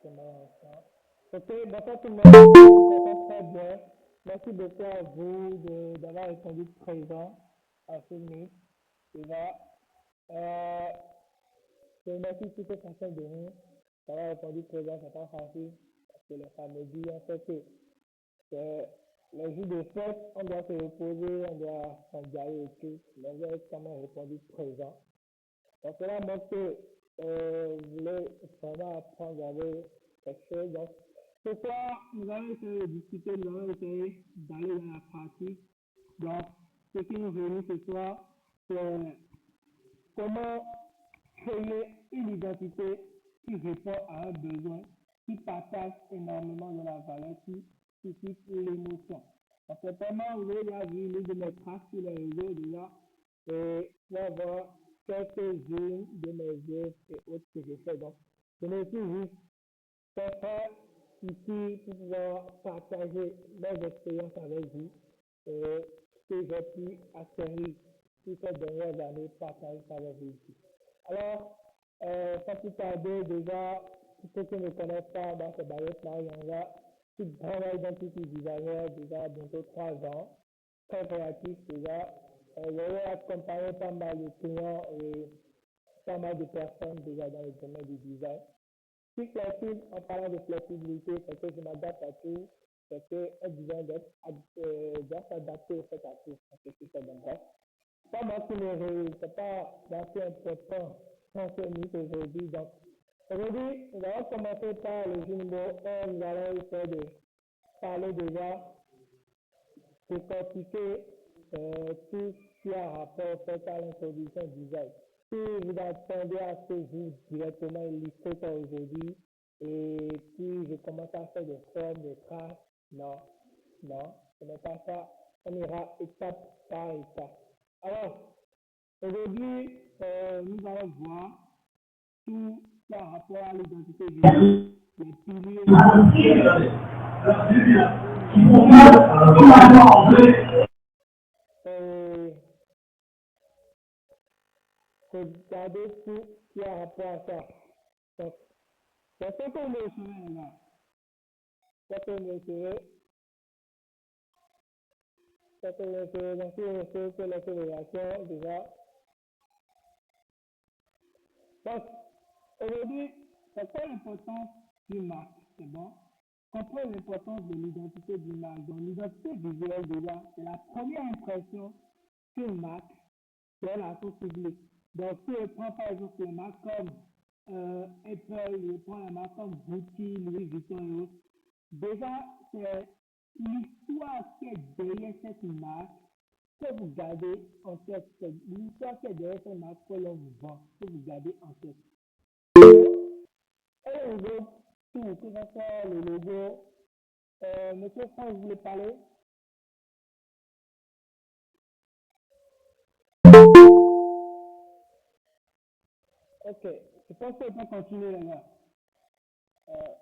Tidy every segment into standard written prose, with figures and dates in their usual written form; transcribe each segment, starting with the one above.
c'est marrant ça. Ok, d'accord tout le monde, je m'entends très bien. Merci beaucoup à vous d'avoir répondu présent à ce mythe. Et là, euh, je remercie toutes les personnes de nous d'avoir répondu présent, c'est pas facile. Parce que le samedi, en fait, c'est le jour de fête, on doit se reposer, on doit s'engager et tout. Mais vous avez quand même répondu présent. Donc cela montre que vous voulez vraiment apprendre avec quelque chose. Donc, ce soir, nous allons essayer de discuter, nous allons essayer d'aller dans la pratique. Donc, ce qui nous réunit ce soir, c'est comment créer une identité qui répond à un besoin, qui partage énormément de la valeur, qui suscite l'émotion. Donc, c'est vraiment, vous avez déjà vu l'une de mes traces sur les réseaux déjà, et tu vas voir quelques-unes de mes œuvres et autres que je fais. Donc, je me suis juste fait ici pour pouvoir partager mes expériences avec vous et ce que j'ai pu acquérir toutes ces dernières années, partager ça avec vous ici. Alors, sans plus tarder, déjà, pour ceux qui ne connaissent pas, dans ce barrière là, Yanga, je suis vraiment identity designer déjà bientôt 3 ans, très créatif déjà. J'ai accompagné pas mal de clients et pas mal de personnes déjà dans le domaine du design. Je suis flexible en parlant de flexibilité, c'est que je m'adapte à tout, c'est qu'un design doit s'adapter au fait à tout, parce que je suis dans bref. Pas d'itinéraire, c'est pas d'assez important dans ce mythe aujourd'hui. Donc, aujourd'hui, nous allons commencer par le jeu numéro 1. Nous allons essayer de parler déjà, décortiquer tout ce qui a rapport fait à l'introduction du design. Si vous attendez à ce que vous directement illustrez ça aujourd'hui, et puis je commence à faire des formes, des traces, non, non, ce n'est pas ça. On ira étape par étape. Alors, aujourd'hui, nous allons voir tout par rapport à l'identité visuelle, les piliers. Et regarder tout qui a rapport à ça. Donc, c'est ce que vous me là. C'est ce que vous me c'est que vous donc si vous savez que l'accélération, déjà. Donc, aujourd'hui, c'est quoi l'importance d'une marque? C'est bon? Comprendre l'importance de l'identité d'une marque. Donc, l'identité visuelle, déjà, c'est la première impression qu'une marque donne à son public. Donc, si je prends par exemple les marques comme Apple, je prends la marque comme Gucci, Louis Vuitton et autres, déjà, c'est l'histoire qui est derrière cette marque que vous gardez en tête. C'est l'histoire qui est derrière cette marque que l'on vous vend, que vous gardez en tête. Et le logo, tout, que ce soit le logo. Monsieur Franck, vous voulez parler? Ok, je pense qu'on peut continuer les gars. Euh,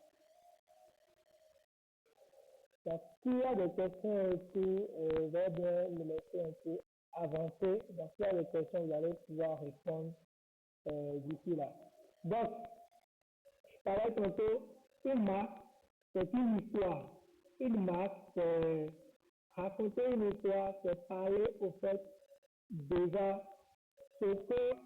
donc, s'il y a des questions aussi, je vais bien me laisser un peu avancer. Donc, s'il y a des questions, vous allez pouvoir répondre d'ici là. Donc, je parlais tantôt, une marque, c'est une histoire. Une marque, c'est raconter une histoire, c'est parler au fait déjà ce que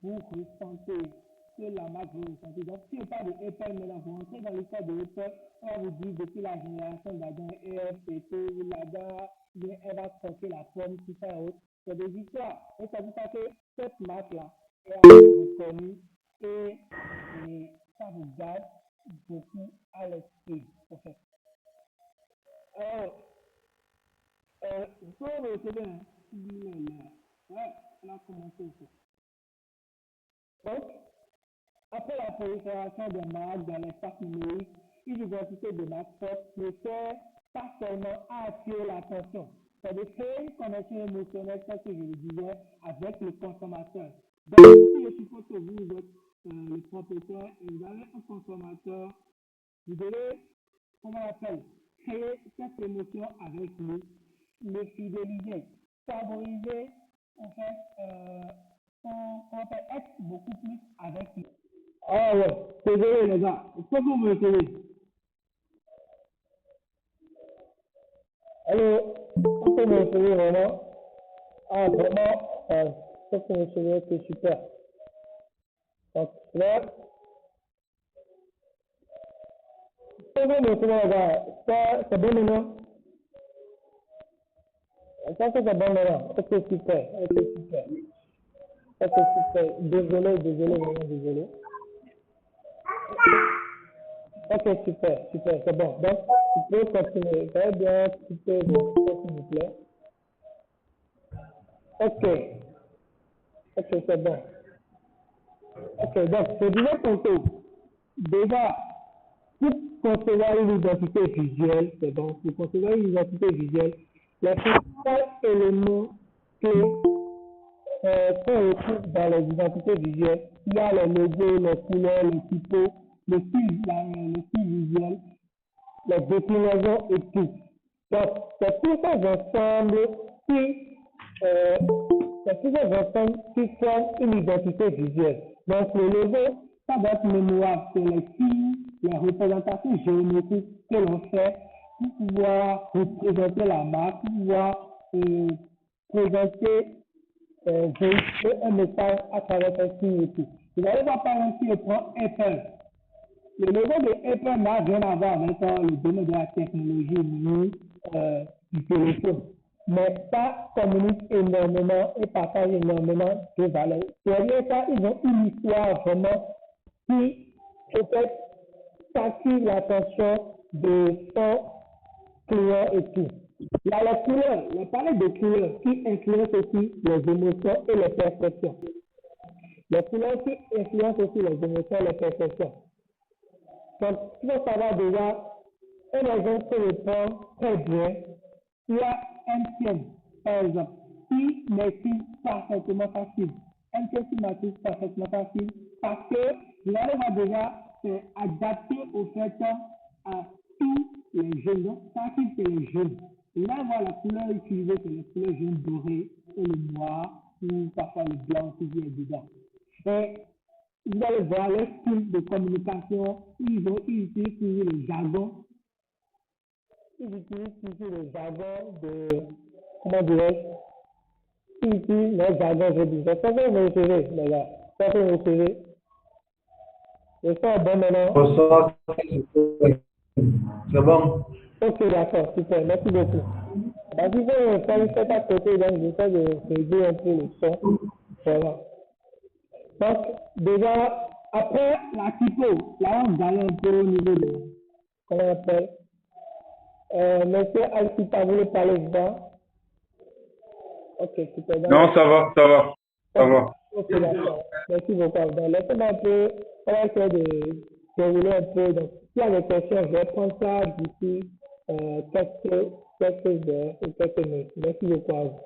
vous ressentez, que la marque vous ressentez. Donc, si on parle de Apple, maintenant, vous rentrez dans l'histoire de Apple, on va vous dire depuis la génération d'Adam et Ève, c'était l'Adam, bien, elle va croquer la pomme, tout ça et autres. C'est des histoires. Et ça veut dire que cette marque-là est reconnue et ça vous garde beaucoup à l'esprit, en fait. Alors, vous pouvez me recevoir, hein? Ouais, on a commencé ici. Donc, après la prolifération des marques dans l'espace numérique, une identité de marque forte ne sert pas seulement à attirer l'attention, c'est de créer une connexion émotionnelle, comme je le disais, avec le consommateur. Donc, si je suppose que vous êtes le propriétaire et vous avez un consommateur, vous devez, comment on appelle, créer cette émotion avec lui, le fidéliser, favoriser, en fait, on peut être beaucoup plus avec lui. Ah ouais, désolé les gars. Est-ce que vous me recevez? Allô? Est-ce que vous me recevez vraiment? Ah, vraiment? Est-ce que vous me recevez? Ok, super. Donc là, est-ce que vous me recevez les gars? Ça, c'est bon maintenant? Ça, c'est bon maintenant. Ok, super. Ok, super. Ok, super. Désolé, vraiment désolé. Ok, super, super, c'est bon. Donc, tu peux continuer. Très bien, tu peux s'il vous plaît. Ok, ok, c'est bon. Ok, donc, je disais tantôt, déjà, pour concevoir une identité visuelle, c'est bon, pour concevoir une identité visuelle, les principaux éléments clés qu'on retrouve dans les identités visuelles, il y a les logos, les couleurs, les typos, le style visuel, les déclinaisons et tout. Donc, c'est tous ces ensembles qui, euh, c'est tous ces ensembles qui forment une identité visuelle. Donc, le logo, ça doit être mémoire sur les signes, les représentations géométriques que l'on fait pour pouvoir représenter la marque, pour pouvoir présenter, véhiculer un message à travers un signe et tout. Vous allez voir par exemple, si je prends Apple. Le logo de Apple n'a rien à voir avec le domaine de la technologie ni du téléphone. Mais ça communique énormément et partage énormément de valeurs. Derrière ça, ils ont une histoire vraiment qui peut-être captive l'attention de son client et tout. Il y a les couleurs, la palette de couleurs qui influencent aussi les émotions et les perceptions. Les couleurs qui influencent aussi les émotions et les perceptions. Donc, il faut savoir déjà, un exemple que je prends très bien, il y a MTN, par exemple, qui maîtrise parfaitement facile. MTN qui maîtrise parfaitement facile parce que vous allez voir déjà, c'est adapté au fait à tous les jeunes. Donc, ça qui c'est les jeunes. Et là, voir la couleur utilisée, c'est les couleurs jaunes dorées et le noir, ou parfois le blanc qui vient dedans. Et vous allez voir les styles de communication, ils utilisent toujours le jargon, ils utilisent toujours le jargon de, comment dirais-je, ils utilisent le jargon, je dis, ça fait me retirer, les gars, ça fait me retirer, je sens bon maintenant. Bonsoir, c'est bon. Ok, d'accord, super, merci beaucoup. Parce qu'il faut faire une cette à côté, donc j'essaie de réduire un peu le son, voilà. Donc, déjà, après la typo, là on galère un peu au niveau de, comment on appelle, monsieur Alcita, vous voulez parler dedans? Ok, super. Non, ça va, ça va, ça Ok, va. ok, d'accord. Merci beaucoup. Donc, laissez-moi un peu, on va essayer de dérouler un peu. Donc, s'il y a des questions, je vais prendre ça d'ici quelques heures ou quelques minutes. Merci beaucoup à vous.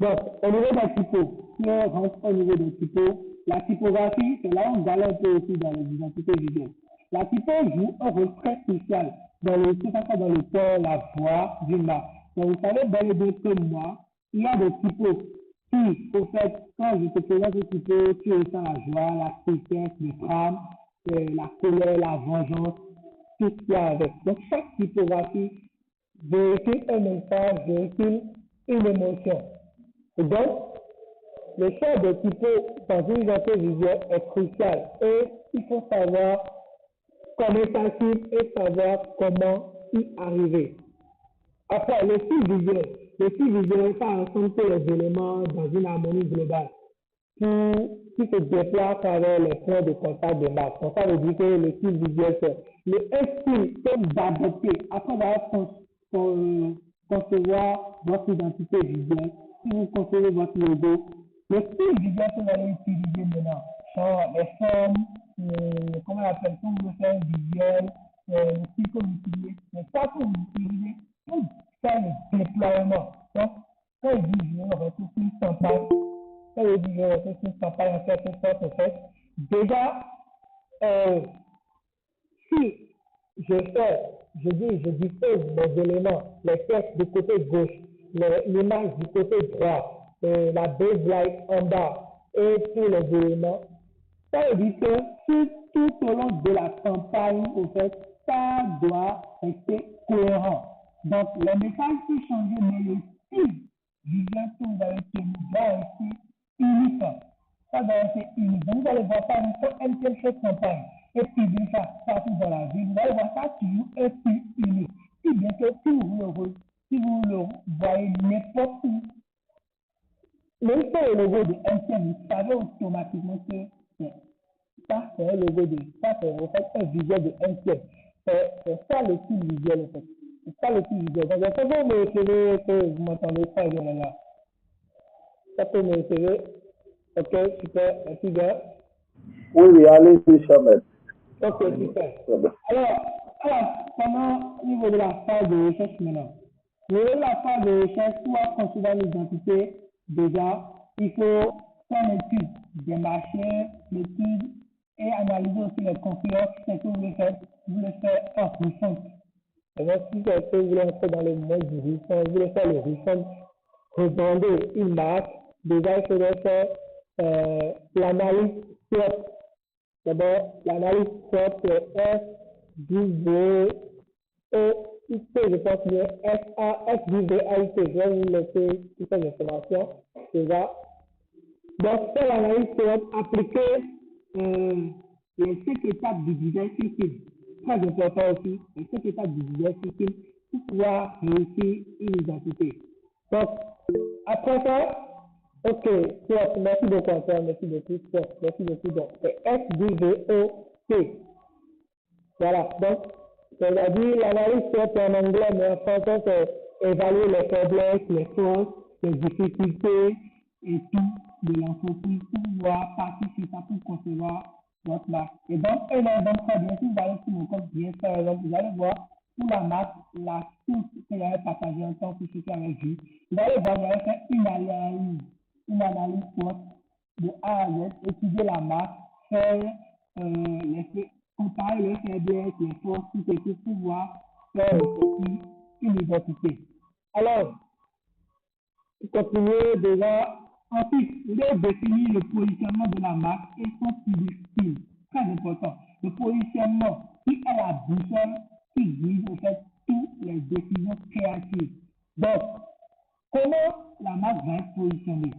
Donc, au niveau des typos, si on rentre au niveau des typos, la typographie, c'est là où on galère un peu aussi dans les identités visuelles. La typo joue un rôle très crucial dans le, tout ça dans le ton, la voix d'une marque. Donc, vous savez bel et bien que moi, il y a des typos qui, au fait, quand je te présente un typo, tu ressens la joie, la tristesse, le drame, la colère, la vengeance, tout ce qu'il y a avec. Donc, chaque typographie véhicule un message, véhicule une émotion. Et donc, le choix de typo dans une identité visuelle est crucial et il faut savoir comment ça suit et savoir comment y arriver. Après, le style visuel, ça rassemble tous les éléments dans une harmonie globale qui se déploie à travers les points de contact de marque. Donc, ça veut dire que le style visuel, c'est un style d'adopter après avoir concevoir votre identité visuelle. Si vous concevez votre logo, le style visuel que vous allez utiliser maintenant, sont les formes, comment on appelle, quand vous faites un visuel, le style que vous utilisez, c'est ça que vous utilisez pour faire le déploiement. Donc, quand je dis visuel, on retrouve une campagne. Quand je dis visuel, on retrouve une campagne en quelque sorte, en fait. Déjà, euh, si je dispose les éléments, les textes du côté gauche, l'image du côté droit, la baseline en bas et tous les éléments, Ça veut dire que tout au long de la campagne, au fait, ça doit rester cohérent. Donc, le message peut changer, mais le style visuel que vous allez tenir doit rester unique. Ça doit rester unique. Donc, vous allez voir ça, une telle chose campagne et publier ça partout dans la ville. Vous allez voir ça toujours un style unique. Si bien que si vous le voyez n'importe où, même si le logo de MTN, vous savez automatiquement que ça, c'est un logo de, ça, c'est en fait un visuel de MTN. C'est ça le style visuel, en fait. C'est ça le style visuel. Donc, ça peut me référer que vous m'entendez pas bien là. Ça peut me référer. Ok, super. Merci, gars. Oui, oui, allez-y, Chamet. Ok, super. Alors, comment, au niveau de la phase de recherche maintenant? Au niveau de la phase de recherche, pour considérer l'identité, déjà, il faut faire l'étude des marchés, l'étude et analyser aussi les concurrents. C'est ce que vous voulez faire en refonte. Et donc, si vous voulez entrer dans le monde du refonte, vous voulez faire le refonte, revendre une marque, déjà, il faudrait faire l'analyse SWOT. D'abord, l'analyse SWOT, c'est S-W-O-I-T, je pense bien, S-A-S-W-A-I-T. Je vais vous laisser toutes ces informations. Déjà. Donc, c'est l'analyse SWOT, appliquer les 5 étapes du design thinking. Très important aussi, les 5 étapes du design thinking pour pouvoir réussir une identité. Donc, après ça, ok, SWOT, merci beaucoup encore, merci beaucoup, SWOT, merci beaucoup. Donc, c'est S-W-O-T. Voilà, donc, c'est-à-dire l'analyse SWOT en anglais, mais en français, c'est évaluer les faiblesses, les forces, les difficultés et tout de l'entreprise pour pouvoir partir sur ça pour concevoir votre marque. Et donc, très bien, si vous allez sur mon compte bien faire, donc vous allez voir pour la marque, la source que j'avais partagée en temps pour ce avec vous. Vous allez voir, j'avais fait une analyse SWOT de A à Z, étudier la marque, faire comparer les faiblesses, les forces, tout et tout pour voir faire une identité. Alors, pour continuer déjà, ensuite, vous devez définir le positionnement de la marque et son public style. Très important. Le positionnement qui est la boussole qui guide en fait toutes les décisions créatives. Donc, comment la marque va être positionnée?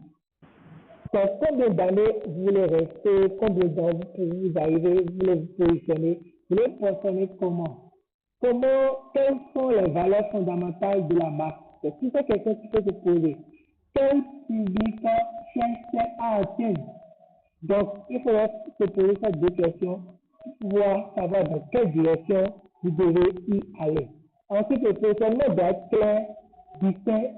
Donc, combien d'années vous voulez rester, combien d'années vous arrivez, vous voulez vous positionner, vous voulez fonctionner comment? Quelles sont les valeurs fondamentales de la marque? C'est tout ça question qui peut se poser. Quel public cherche à atteindre? Donc, il faudra se poser ces deux questions pour pouvoir savoir dans quelle direction vous devez y aller. Ensuite, le positionnement doit être clair, distinct,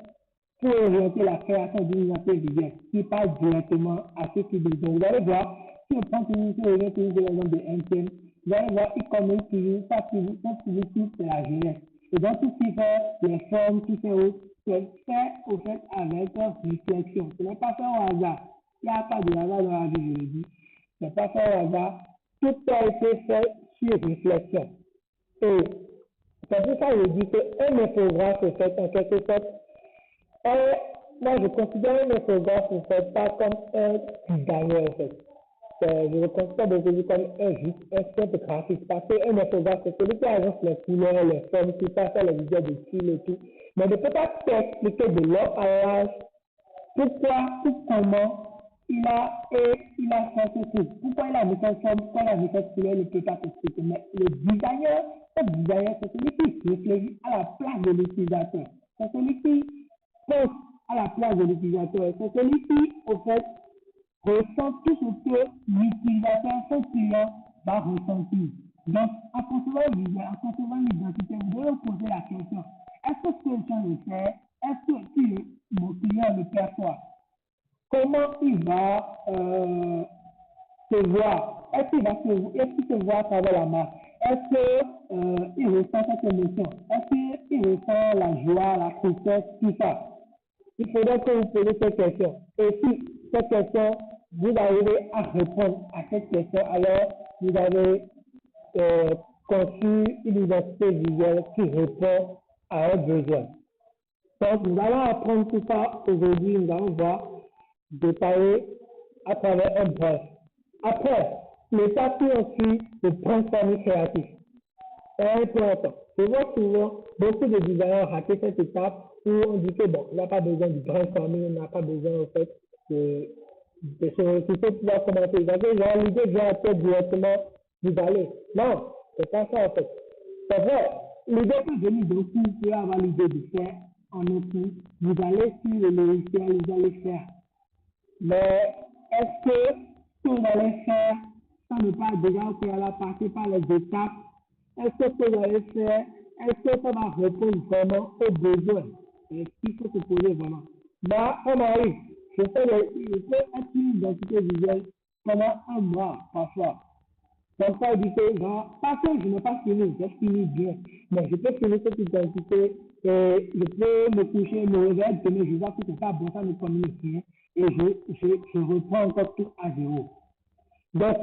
pour orienter la création d'une identité visuelle qui passe directement à ce qui besoin. Vous allez voir, si on prend toujours l'exemple de MTN, vous allez voir, il commence toujours, ça publicité, c'est la jeunesse. Et donc, tout ce qui fait les formes, tout c'est fait au fait avec réflexion. Ce n'est pas fait au hasard. Il n'y a pas de hasard dans la vie, je le dis. Ce n'est pas fait au hasard. Tout a été fait sur réflexion. Et c'est pour ça que je dis qu'un infographe, en fait, en quelque sorte, moi, je considère un infographe, en fait, pas comme un gagnant, en fait. Je le considère aujourd'hui comme un simple graphique. Parce qu'un infographe, c'est celui qui avance les couleurs, les formes, qui passe les visuels de style et tout. Mais ne peut pas t'expliquer de long à large pourquoi ou comment il a fait ce truc. Pourquoi il a mis cette forme, pourquoi il a mis cette couleur, il ne peut pas t'expliquer. Mais le designer, c'est celui qui réfléchit à la place de l'utilisateur. C'est celui qui pense à la place de l'utilisateur. C'est celui qui, au fait, ressent tout ce que l'utilisateur, son client, va ressentir. Donc, en concevant l'identité, vous devez vous poser la question, est-ce que ce que je viens de faire, est-ce que si mon client le perçoit, comment il va se voir? Est-ce qu'il se voit à travers la marque? Est-ce qu'il ressent cette émotion? Est-ce qu'il ressent la joie, la tristesse, tout ça? Il faudrait que vous posiez cette question. Et si cette question, vous arrivez à répondre à cette question, alors vous avez conçu une identité visuelle qui répond à un besoin. Donc, nous allons apprendre tout ça aujourd'hui. Nous allons voir détailler à travers un bref. Après, L'étape qui suit le brainstorming créatif est important. Je vois souvent beaucoup de designers rater cette étape où on dit que bon, on n'a pas besoin du brainstorming, on n'a pas besoin en fait de se recruter pour pouvoir commencer. Parce que genre, l'idée vient peut-être directement du balai. Non, c'est pas ça en fait. C'est vrai, l'idée peut venir d'un coup, vous pouvez avoir l'idée de faire en un coup. Vous allez sur le logiciel, vous allez faire. Mais est-ce que ce que vous allez faire, ça ne pas déjà faire la partie par les étapes? Est-ce que ce que vous allez faire, est-ce que ça va répondre vraiment aux besoins? Et ce qu'il faut se poser vraiment. Là, on arrive. Je peux être une identité visuelle pendant un mois, parfois. Donc, ça veut dire que, genre, pas que je n'ai pas fini, j'ai fini bien. Mais je peux finir cette identité et je peux me coucher, me réveiller demain, je vois que c'est pas bon, ça ne communique rien. Et je reprends encore tout à zéro. Donc,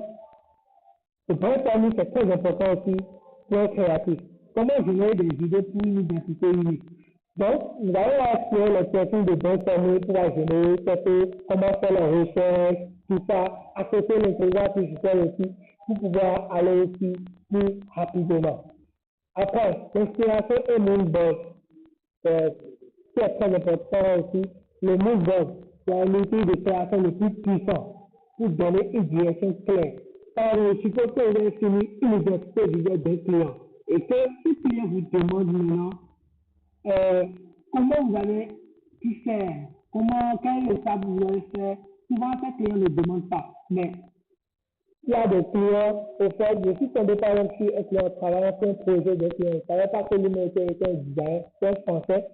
le brainstorming, c'est très important aussi pour être créatif. Comment générer des idées pour une identité unique? Donc, nous allons explorer les techniques de brainstorming pour la générer, comment faire la recherche, tout ça, associer l'intelligence artificielle aussi, pour pouvoir aller aussi plus rapidement. Après, l'inspiration et mood board, qui est très important aussi. Le mood board, c'est l'outil de création le plus puissant pour donner une direction claire. Car je suppose que vous avez fini une identité visuelle d'un client et que ce client vous demande maintenant comment vous allez pu faire, quelle étape vous allez faire. Souvent, ces clients ne demandent pas, mais il y a des clients, au fait, je suis tombé par exemple sur un client travaillant sur un projet de client. Je ne savais pas que lui était un designer, c'est un français.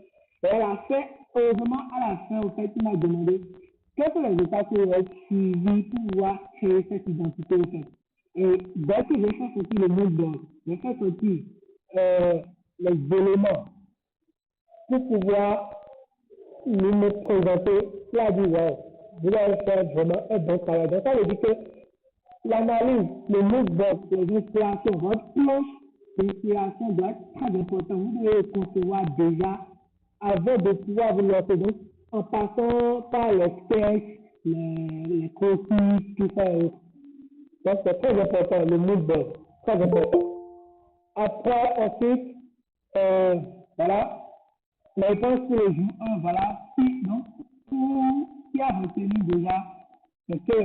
Et à la fin, heureusement, à la fin, au fait, il m'a demandé quelles sont les étapes que vous avez suivies pour pouvoir créer cette identité, au fait. Et dès que j'ai fait sortir le mood board, j'ai fait sortir les éléments pour pouvoir me présenter, il a dit, ouais, vous allez faire vraiment un bon travail. Donc, ça veut dire que l'analyse, le moodboard, les inspirations, votre planche d'inspiration doit être très important. Vous devez le concevoir déjà avant de pouvoir vous lancer. Donc, en passant par les sketchs, les croquis, tout ça. Donc, c'est très important, le moodboard, très important. Après, ensuite, voilà, les réponses pour le jour 1, voilà. Donc, pour qui a retenu déjà, c'est que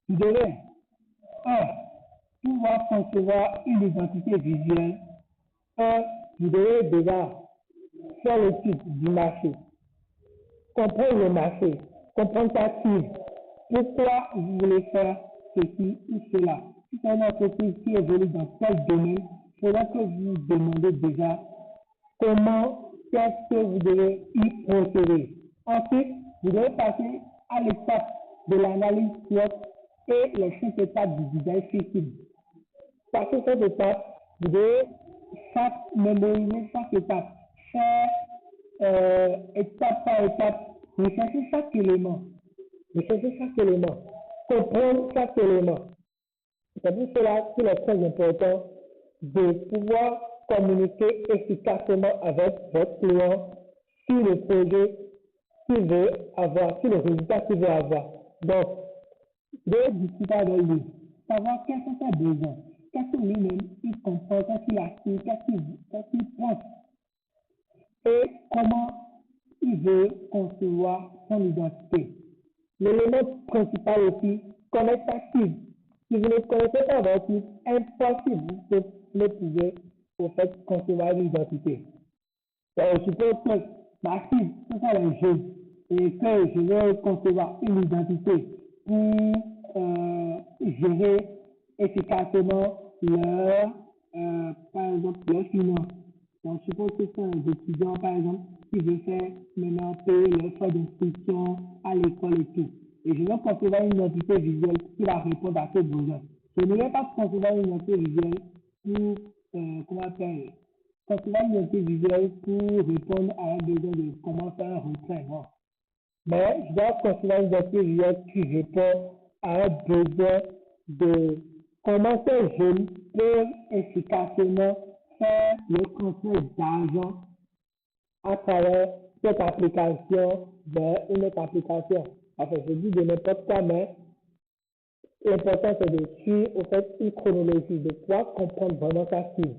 vous devez, 1, pouvoir concevoir une identité visuelle. 1, vous devez déjà faire l'étude du marché, comprendre le marché, comprendre sa cible. Pourquoi vous voulez faire ceci ou cela? Si c'est une entreprise qui évolue dans tel domaine, il faudra que vous demandez déjà comment, qu'est-ce que vous devez y procéder. Ensuite, vous devez passer à l'étape de l'analyse SWOT et les 5 étapes du design thinking. Passer cette étape, vous devez mémoriser chaque étape, faire étape par étape, rechercher chaque élément, comprendre chaque élément. C'est pour cela qu'il est très important de pouvoir communiquer efficacement avec votre client sur le projet qu'il veut avoir, sur le résultat qu'il veut avoir. Donc, de discuter avec lui, savoir quels sont ses besoins, qu'est-ce que lui-même il comprend, qu'est-ce qu'il aspire, qu'est-ce qu'il pense et comment il veut concevoir son identité. L'élément principal aussi, connaître sa cible. Si vous ne connaissez pas votre cible, impossible de ne pouvez au fait concevoir une identité. Je suppose que ma cible, ce sont les jeunes et que je vais concevoir une identité pour gérer efficacement par exemple, leur finance. Donc, je suppose que c'est un étudiant, par exemple, qui veut faire maintenant payer les frais d'inscription à l'école et tout. Et je vais concevoir une identité visuelle qui va répondre à ces besoins. Je ne vais pas concevoir une identité visuelle pour, concevoir une identité visuelle pour répondre à un besoin de comment faire un retrait. Non. Mais je dois concevoir une identité visuelle qui répond à un besoin de comment ces jeunes peuvent efficacement faire le transfert d'argent à travers cette application vers une autre application. Enfin, je dis de n'importe quoi, mais L'important, c'est de suivre, au fait, une chronologie, de pouvoir comprendre vraiment sa cible.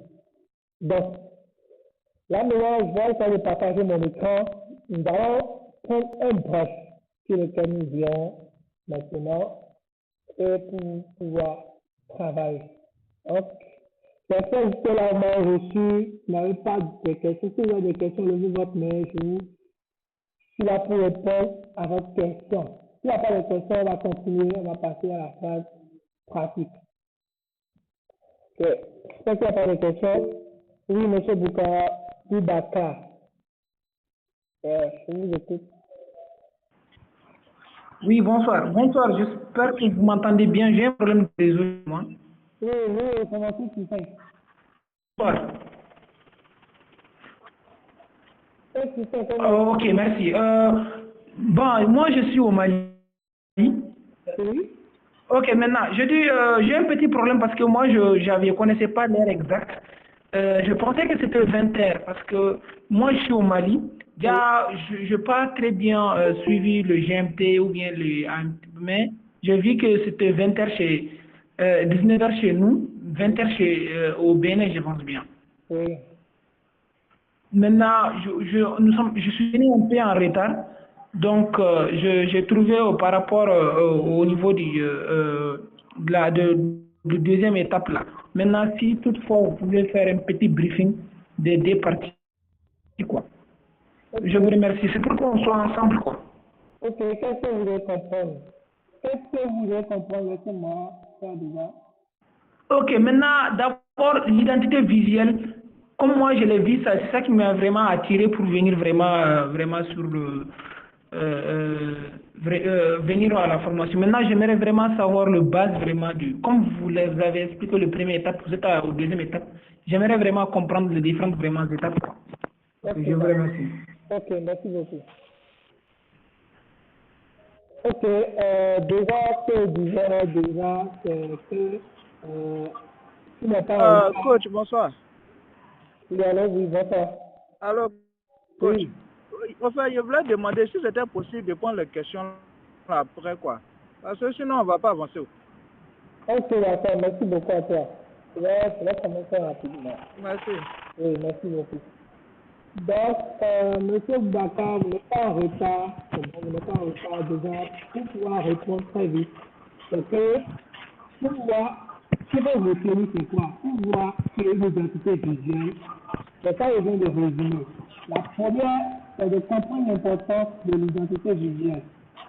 Donc, là, maintenant, je vais essayer de partager mon écran. Nous allons prendre un bref sur lequel nous irons maintenant et pour pouvoir travailler. Donc, personne jusque-là m'a reçu, n'avez pas de questions. Si vous avez des questions, levez votre main, je suis là pour répondre à votre question. S'il n'y a pas de questions, on va continuer, on va passer à la phase pratique. Ok. J'espère qu'il n'y a pas de questions. Oui, monsieur Boubacar. Je vous écoute. Oui, bonsoir. Bonsoir, j'espère que vous m'entendez bien. J'ai un problème de réseau, moi. Oui, c'est mon fils qui fait. Bonsoir. Comment? Ok, merci. Bon, moi, je suis au Mali. Oui. Ok, maintenant, je dis, j'ai un petit problème parce que moi, je ne connaissais pas l'heure exacte. Je pensais que c'était 20 heures parce que moi, je suis au Mali. Déjà, je n'ai pas très bien suivi le GMT ou bien le AMT, mais j'ai vu que c'était 20 heures chez, 19 heures chez nous, 20 heures chez, au Bénin, je pense bien. Oui. Maintenant, je suis venu un peu en retard. Donc, j'ai trouvé par rapport au niveau de deuxième étape là. Maintenant, si toutefois vous pouvez faire un petit briefing des deux parties, quoi. Je vous remercie. C'est pour qu'on soit ensemble, quoi. Ok, qu'est-ce que vous voulez comprendre? Qu'est-ce que vous voulez comprendre? Laissez-moi faire déjà. Ok, maintenant, d'abord, l'identité visuelle, comme moi je l'ai vu, c'est ça qui m'a vraiment attiré pour venir vraiment sur le, venir à la formation. Maintenant, j'aimerais vraiment savoir le base vraiment du, comme vous avez expliqué le premier étape, vous êtes au deuxième étape, j'aimerais vraiment comprendre les différentes vraiment étapes. Ok, Ok, je vous remercie. ok, merci beaucoup. Ok, déjà, ce que je disais déjà, c'est que tu n'as pas un cas. Coach, bonsoir. Oui, alors, oui, bonsoir. Alors, coach, Oui, enfin, je voulais demander si c'était possible de prendre les questions après, quoi. Parce que sinon, on ne va pas avancer. ok, d'accord, merci beaucoup à toi. Je vais commencer rapidement. Merci. Oui, merci beaucoup. Donc, monsieur Boubacar, vous n'êtes pas en retard, c'est bon, vous n'êtes pas en retard déjà, pour pouvoir répondre très vite. C'est que, pour voir, ce que vous retenez, c'est quoi? Pour voir créer une identité visuelle, c'est pas besoin de résumer. La première, c'est de comprendre l'importance de l'identité visuelle,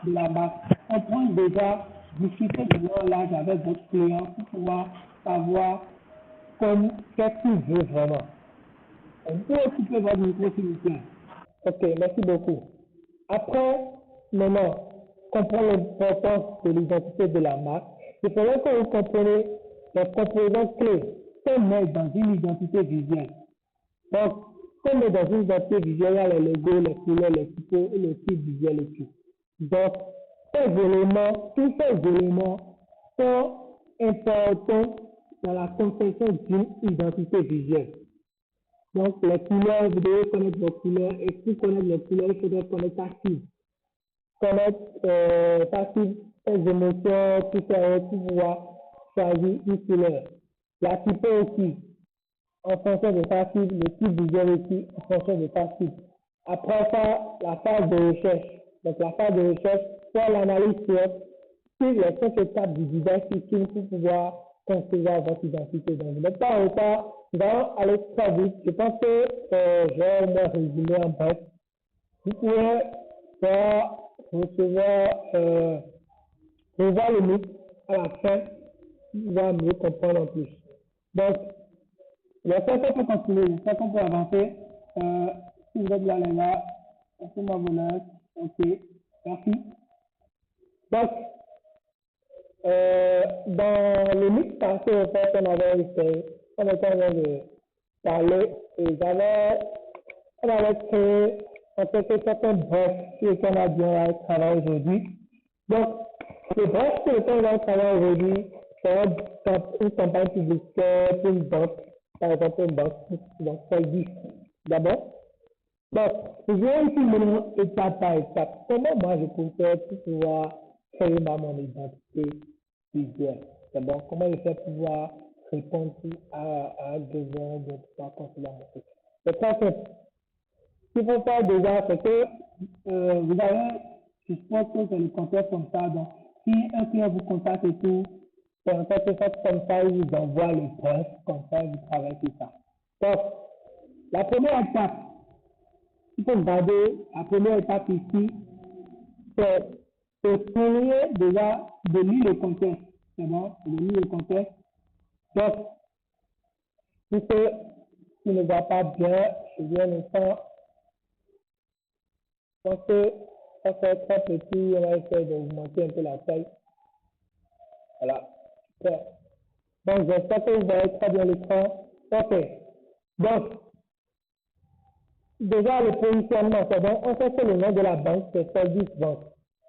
de la marque. Comprendre déjà, discuter de l'âge avec votre client pour pouvoir savoir qu'est-ce qu'il veut vraiment. Vous pouvez occuper votre micro s'il vous plaît. Ok, merci beaucoup. Après, maintenant, comprendre l'importance de l'identité de la marque. Il faudrait que vous compreniez les composants clés qu'on met dans une identité visuelle. Donc, comme dans une identité visuelle, il y a les logos, les couleurs, les typos et le type visuel et tout. Donc, tous ces éléments sont importants dans la conception d'une identité visuelle. Donc, les couleurs, vous devez connaître vos couleurs et pour connaître les couleurs, il faudrait connaître ta cible. Connaître ta cible, tes émotions, tout ça, pour pouvoir choisir une couleur. La typo aussi, en fonction de ta cible, le type visuel aussi, en fonction de ta cible. Après ça, la phase de recherche. Donc, la phase de recherche, faire l'analyse sur les 5 étapes du design thinking pour pouvoir concevoir votre identité. Donc, vous n'êtes pas en retard, nous allons aller très vite. Je pense que je vais me résumer en bref. Vous pouvez faire, revoir le mythe à la fin pour pouvoir mieux comprendre en plus. Donc, j'espère qu'on peut continuer, j'espère qu'on peut avancer. Si vous êtes là, les gars, laissez-moi vous laisse. Ok, merci. Donc, dans le mix passé, en fait, on avait essayé, on était en train de parler et on avait créé en quelque sorte un bref sur lequel on a bien travaillé aujourd'hui. Donc, le bref sur lequel on a travaillé aujourd'hui, c'est une campagne publicitaire pour une banque, par exemple une banque, donc c'est 10 d'abord. Donc, je viens ici maintenant étape par étape. Comment moi je peux faire pour pouvoir créer mon identité plusieurs. C'est bon, comment le faire pour pouvoir répondre à un besoin de pouvoir consulter la montée. C'est très simple. Ce qu'il faut faire déjà, c'est que vous avez, je suppose que c'est le contexte comme ça. Donc, si un client vous contacte et tout, c'est en fait comme ça, il vous envoie le poste, comme ça, vous travaillez sur ça. Donc, la première étape, il faut garder, la première étape ici, c'est essayer déjà de lire le contexte. C'est bon, de lire le contexte. Donc, si tu ne vois pas bien, je viens le temps. Donc, ça fait très petit, on va essayer d'augmenter un peu la taille. Voilà. Super. Donc, j'espère que vous voyez très bien l'écran. OK. Donc, déjà, le positionnement, c'est bon. On sait que le nom de la banque, c'est Service Bank.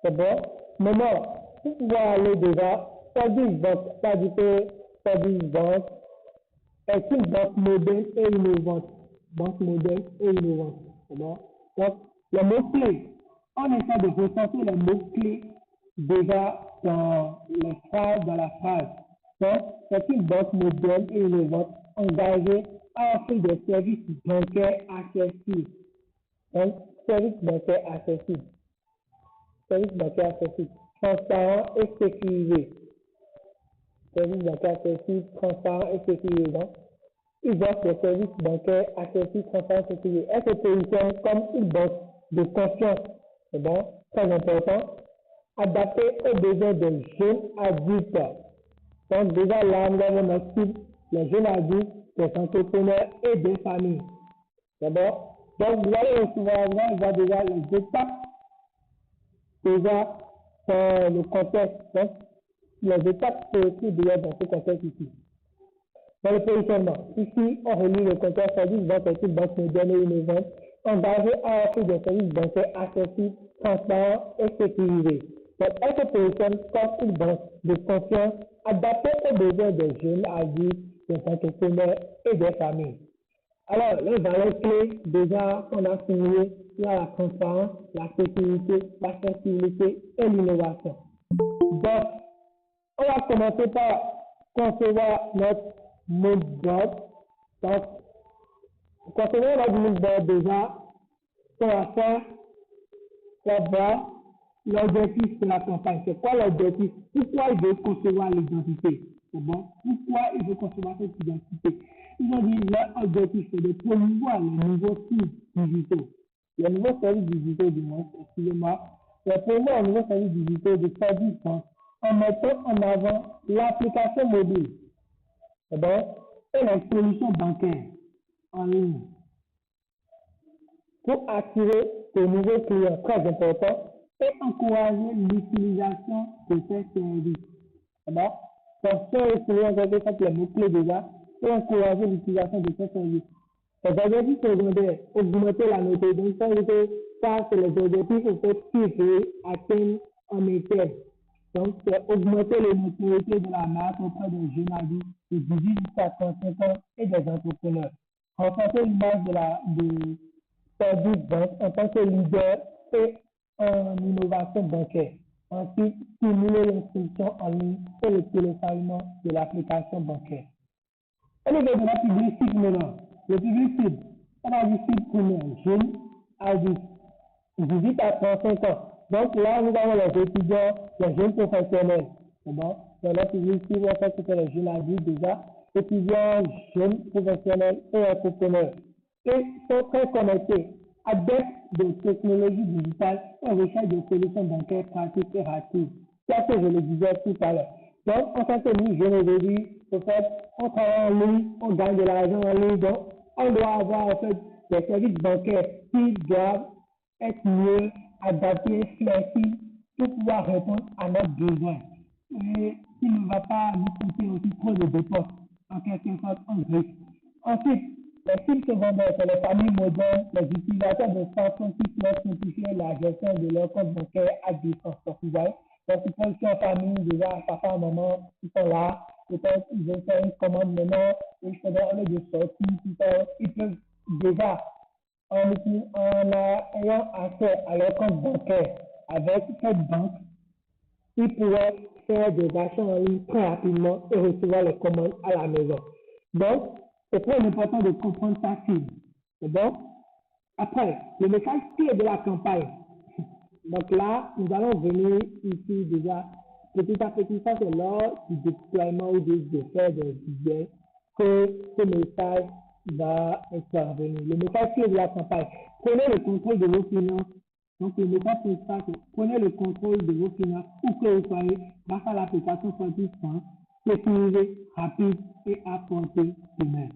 C'est bon. Maintenant, pour pouvoir aller déjà, Service Bank, ça dit que Service Bank est une banque moderne et innovante. Banque moderne et innovante. C'est bon. Donc, les mots-clés, on essaie de ressentir les mots-clés déjà dans les phrases, dans la phrase. Donc, c'est une banque moderne et innovante engagée à offrir des services bancaires accessibles. Donc, services bancaires accessibles. Services bancaires accessibles. Transparents et sécurisés. Services bancaires accessibles, transparents et sécurisés. Donc, ils offrent des services bancaires accessibles, transparents et sécurisés. Elle se positionne comme une banque de confiance. C'est bon, très important. Adapté aux besoins des jeunes adultes. Donc, déjà là, nous avons notre cible, les jeunes adultes, les entrepreneurs et des familles. D'accord? Donc, vous allez recevoir, on voit déjà les étapes, déjà, dans le contexte. Donc, les étapes se retrouvent déjà dans ce contexte ici. Dans le positionnement, ici, on relie le contexte service banque est une banque moderne et innovante, engagée à offrir des services bancaires accessibles, transparents et sécurisés. Donc, elle se positionne comme une banque de confiance adaptée aux besoins des jeunes adultes, des entrepreneurs et des familles. Alors, les valeurs clés, déjà, on a souligné, il y a la transparence, la sécurité, l'accessibilité et l'innovation. Donc, on va commencer par concevoir notre mood board. Donc, pour concevoir notre mood board déjà, on va faire, on va l'objectif de la campagne. C'est quoi l'objectif? Pourquoi il veut concevoir l'identité? C'est bon? Pourquoi il veut concevoir cette identité? Ils ont dit leur objectif, c'est de promouvoir les nouveaux sites digitaux. Les nouveaux services digitaux du monde, excusez-moi, c'est promouvoir les nouveaux services digitaux de services en mettant en avant l'application mobile. C'est bon? Et les solutions bancaires en ligne. Pour attirer de nouveaux clients très importants et encourager l'utilisation de ces services. D'accord? Donc, si on utilise les mots-clés déjà, et encourager l'utilisation de ces services. Les objectifs secondaires, augmenter la notoriété. Donc, ça, c'est les objectifs en fait, qu'il veut atteindre en métier. Donc, c'est augmenter les notoriétés de la marque auprès des jeunes adultes de 18 jusqu'à 35 ans et des entrepreneurs. Renforcer l'image de Service Bank en tant que leader et en innovation bancaire. Ensuite, stimuler l'inscription en ligne et le téléchargement de l'application bancaire. Et le niveau de la public cible maintenant. Le public cible, on a dit cible primaire, jeune, adulte, 18 à 35 ans. Donc là, nous avons les étudiants, les jeunes professionnels. C'est bon? Dans la public cible, on fait que c'est les jeunes adultes déjà, étudiants, jeunes professionnels et entrepreneurs. Et sont très connectés, adeptes de technologies digitales et recherche de solutions bancaires pratiques et rapides. C'est ce que je le disais tout à l'heure. Donc, en tant que nous, jeunes aujourd'hui, en fait, on travaille en ligne, on gagne de l'argent en ligne, donc on doit avoir en fait des services bancaires qui doivent être mieux adaptés, flexibles, pour pouvoir répondre à nos besoins. Et qui ne va pas nous coûter aussi trop de dépenses, en quelque sorte, en grec. Ensuite, les cibles secondaires, c'est les familles modernes, les utilisateurs de smartphones qui peuvent simplifier la gestion de leur compte bancaire à distance. Donc, ils sont en famille, déjà, papa, maman, ils sont là, peut-être ils veulent faire une commande maintenant, et il faudra aller de sortie, ils peuvent déjà, en ayant accès à leur compte bancaire avec cette banque, ils pourraient faire des achats en ligne très rapidement et recevoir les commandes à la maison. Donc, c'est très important de comprendre sa cible. C'est bon? Après, le message clé de la campagne. Donc là, nous allons venir ici déjà, petit à petit, ça c'est lors du déploiement ou de faire des visuels que ce message va intervenir. Le message clé de la campagne. Prenez le contrôle de vos finances. Donc le message principal, c'est prenez le contrôle de vos finances où que vous soyez grâce à l'application Fortis Point, sécurisée, rapide et à portée de main.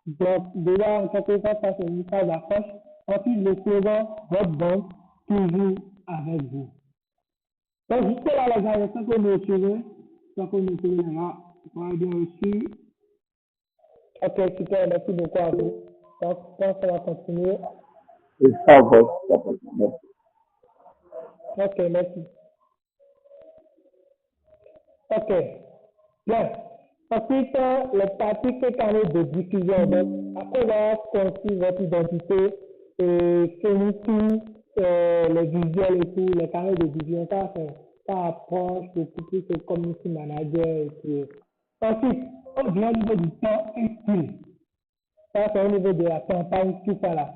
Donc déjà, en quelque sorte, ça c'est une message d'approche. Ensuite, le slogan, votre banque, toujours avec vous. Donc, jusque là, les gars, j'espère que vous me suivez. J'espère que vous me suivez, les gars. Vous avez bien reçu. Ok, super, merci beaucoup à vous. Donc, je pense qu'on va continuer. Et ça va, ça va. Merci. Ok, merci. Ok, bien. Ensuite, le pratique carnet de diffusion. Donc, après avoir construit votre identité et fini tout les visuels et tout, les carnets de diffusion, ça approche beaucoup plus au community manager et tout. Ensuite, on vient au niveau du temps et style. Ça, c'est au niveau de la campagne, tout ça là.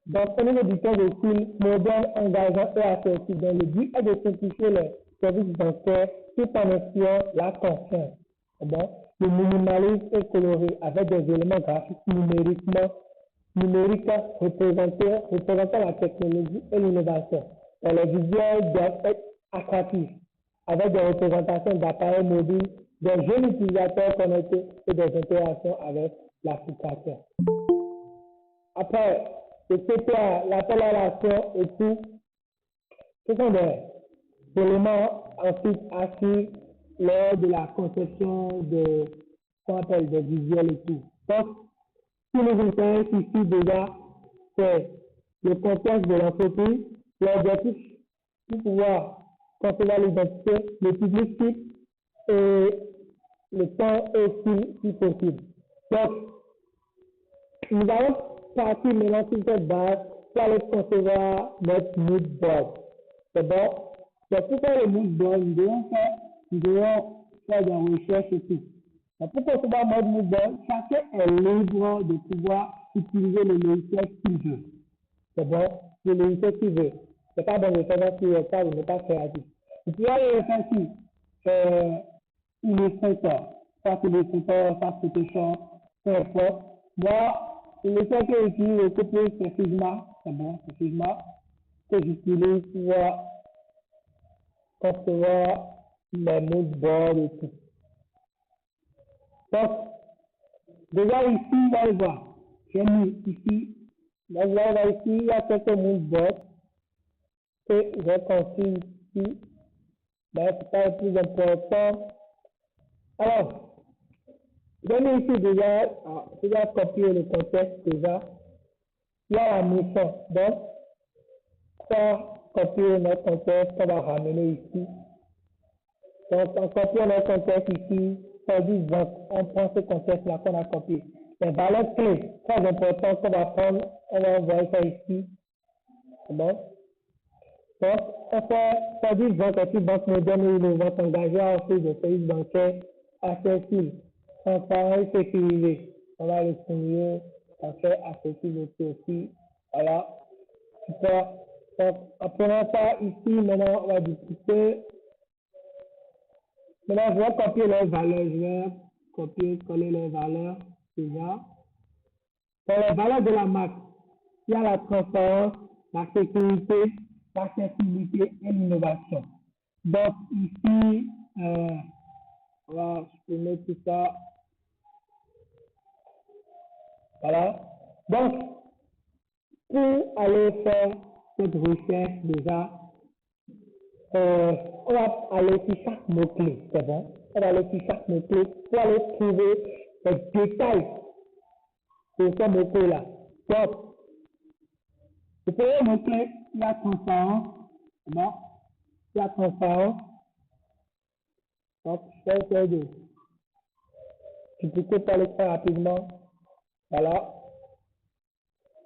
Donc, au niveau du temps de style, moderne, engageant et assertif. Donc, le but est de simplifier les services bancaires tout en incluant la confiance. Bon, le minimalisme est coloré avec des éléments graphiques numériques représentant la technologie et l'innovation. Les visuels doivent être attractifs avec des représentations d'appareils mobiles, des jeunes utilisateurs connectés et des interactions avec l'application. Après, le CPA, l'appel à l'action et tout, ce sont des éléments ensuite assis lors de la conception de ce qu'on appelle des visuels et tout. Donc, ce qui nous intéresse ici déjà, c'est le contexte de l'entreprise, l'objectif pour pouvoir concevoir l'identité, le public type et le temps et style si possible. Donc, nous allons partir maintenant sur cette base pour aller concevoir notre mood board. C'est bon? Donc, pour faire le mood board, nous devons faire des recherches et tout. Donc, pour concevoir notre mood board, chacun est libre de pouvoir utiliser le logiciel qu'il veut. C'est bon? Le logiciel qu'il veut. C'est pas bon de faire ça sur ça, vous n'êtes pas créatif. Vous pouvez aller le faire sur Illustrator. Ça, c'est Illustrator, ça, c'est Photoshop, peu importe. Moi, le fait que j'utilise le plus, c'est Figma. C'est bon, c'est Figma que j'utilise pour concevoir mes mood boards et tout. Donc, déjà ici, vous allez voir, j'ai mis ici, donc là, ici, il y a quelques mood boards que j'ai construit ici. Mais c'est pas le plus important. Alors, j'ai mis ici déjà copier le contexte déjà. Il y a la mission. Donc, ça, copier notre contexte qu'on va ramener ici. Donc, on copie notre contexte ici. Ça dit, on prend ce contexte-là qu'on a copié. Les valeurs clés, très importantes qu'on va prendre, on va envoyer ça ici. Bon. Donc, on fait, ça dit, banque moderne ou innovante engagée à offrir des services bancaires accessibles, transparents et sécurisés. On va le signer, ça fait accessible aussi. Voilà. Super. Donc, en prenant ça ici, maintenant, on va discuter. Maintenant, je vais copier les valeurs. Je vais copier, coller les valeurs déjà. Dans les valeurs de la marque, il y a la transparence, la sécurité, l'accessibilité et l'innovation. Donc, ici, on va supprimer tout ça. Voilà. Donc, pour aller faire cette recherche déjà, on va aller sur chaque mot-clé, c'est bon? On va aller sur chaque mot-clé pour aller trouver les détails de ce mot-clé-là. Donc, le premier mot-clé, il y a transparence, c'est bon? Il y a transparence. Donc, je vais essayer de dupliquer par le très rapidement. Voilà.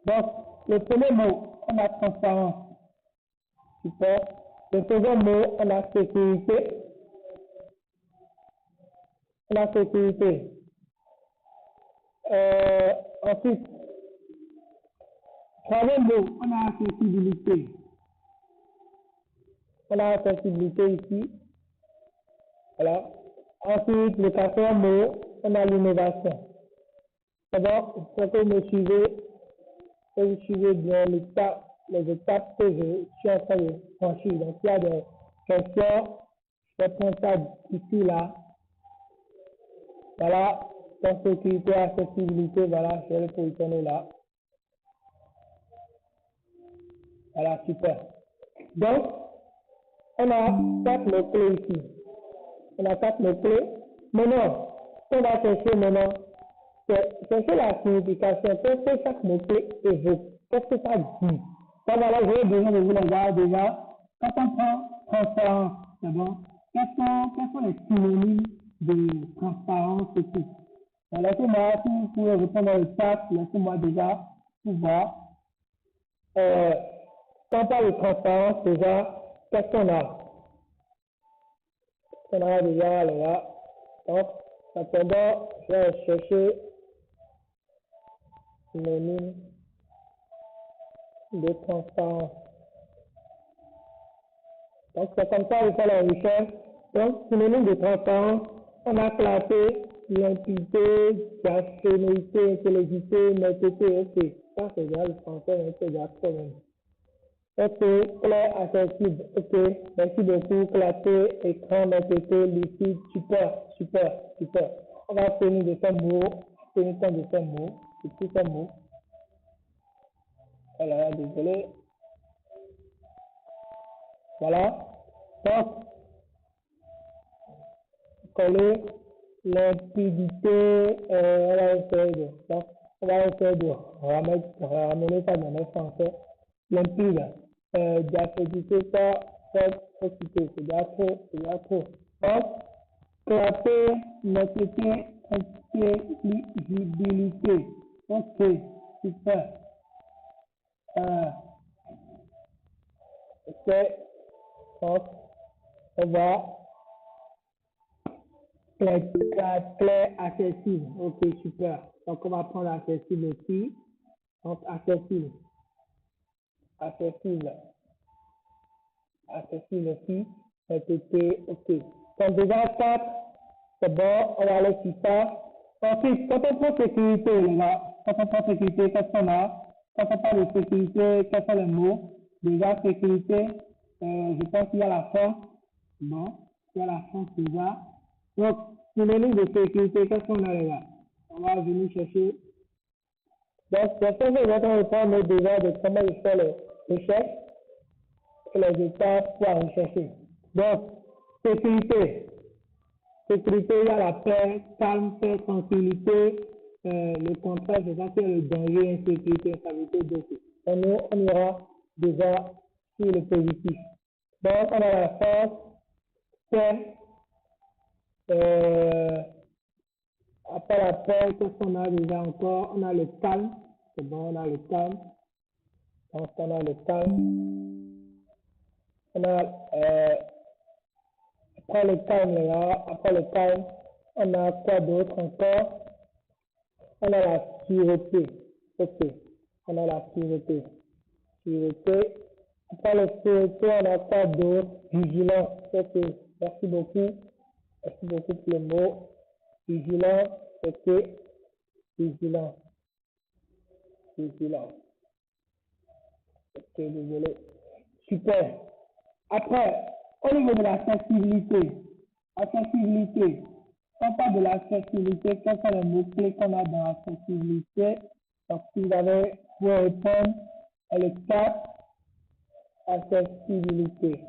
Donc, le premier mot, on a transparence. Super. Le second mot, on a sécurité. on a sécurité. Ensuite, troisième mot, on a accessibilité. On a accessibilité ici. Voilà. Ensuite, le quatrième mot, on a l'innovation. D'abord, il faut que vous suivez bien les étapes que je suis en train de franchir. Donc, il y a des questions, je vais prendre ça ici, là. Voilà, donc sécurité, accessibilité, voilà, je vais le positionner là. Voilà, super. Donc, on a 4 mots-clés ici. On a 4 mots-clés. Maintenant, on va chercher maintenant, chercher la signification. Qu'est-ce que chaque mot-clé évoque? Qu'est-ce que ça dit? Donc voilà, j'ai besoin de vous le voir déjà. Quand on prend transparence, c'est bon? Quels sont les synonymes de transparence et tout? Donc, laissez-moi, si vous pouvez répondre dans le chat, laissez-moi déjà pouvoir. Quand on parle de transparence, déjà, qu'est-ce qu'on a? On a déjà là. Donc, attendant, je vais chercher synonyme de transparence. Donc, c'est comme ça qu'il faut la recherche. Donc, synonyme de transparence, on a classé limpidité, diaphonéité, intelligibilité, netteté, ok. Ça, c'est déjà le français, mais c'est déjà trop même. Ok, clair, accessible, ok. Merci beaucoup, classé, écran, netteté, lucide, super, super, super. On va finir de ces mots, finir compte de ces mots, de tous ces mots. Voilà, désolé. Voilà. Donc, coller limpidité, on va essayer de ramener ça dans le français. Limpide, diaphonéité, ça, faut citer, c'est déjà trop, c'est déjà trop. Donc, clarté, netteté, intelligibilité. Ok, super. Ok, donc, on va clair, accessible. Ok, super. Donc, on va prendre accessible aussi. Donc, accessible. Accessible. Accessible aussi. Répéter. Ok. Donc, déjà, 4. C'est bon. On va aller sur ça. Ensuite, quand on prend sécurité, les gars, quand on prend sécurité, qu'est-ce qu'on a? Quand on parle de sécurité, quels sont les mots? Déjà, sécurité, je pense qu'il y a la force. Bon, il y a la force déjà. Donc, synonyme de sécurité, qu'est-ce qu'on a, les gars? On va venir chercher. Donc, c'est ça que je vais répondre déjà de comment il fait les recherches et les étapes pour aller chercher. Donc, sécurité. Sécurité, il y a la paix, calme, paix, tranquillité. Le contraire, c'est ça, c'est le danger, insécurité, instabilité, dossier. Donc, nous, on ira déjà sur le positif. Donc, on a la force, paix, après la paix, qu'est-ce qu'on a déjà encore? On a le calme. C'est bon, on a le calme. Donc, on a le calme. On a, après le calme, là, après le calme, on a quoi d'autre encore? On a la sûreté. Ok. On a la sûreté. Sûreté. Après la sûreté, on a quoi d'autre? Vigilance. Ok. Merci beaucoup. Merci beaucoup pour le mot. Vigilant. Ok. Vigilant. Vigilant. Ok, désolé. Super. Après, au niveau de l'accessibilité, accessibilité, quand on parle de l'accessibilité, quels sont les mots-clés qu'on a dans l'accessibilité? Donc, si vous avez pour répondre à le 4, accessibilité.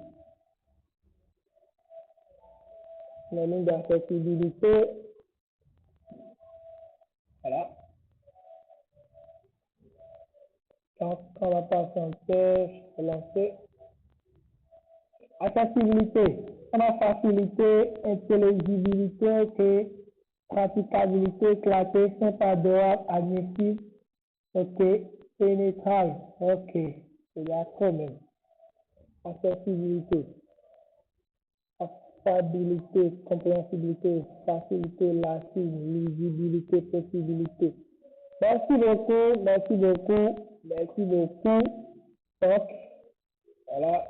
Le nom d'accessibilité, voilà. Quand on va passer un peu, je vais lancer. Accessibilité. On a facilité, intelligibilité, ok. Praticabilité, clarté, simple, adorable, admissible, ok. Pénétrable, ok. C'est la commune. Accessibilité. stabilité, compréhensibilité, facilité, lassine, lisibilité, possibilité. Merci beaucoup, merci beaucoup, merci beaucoup. Donc, voilà,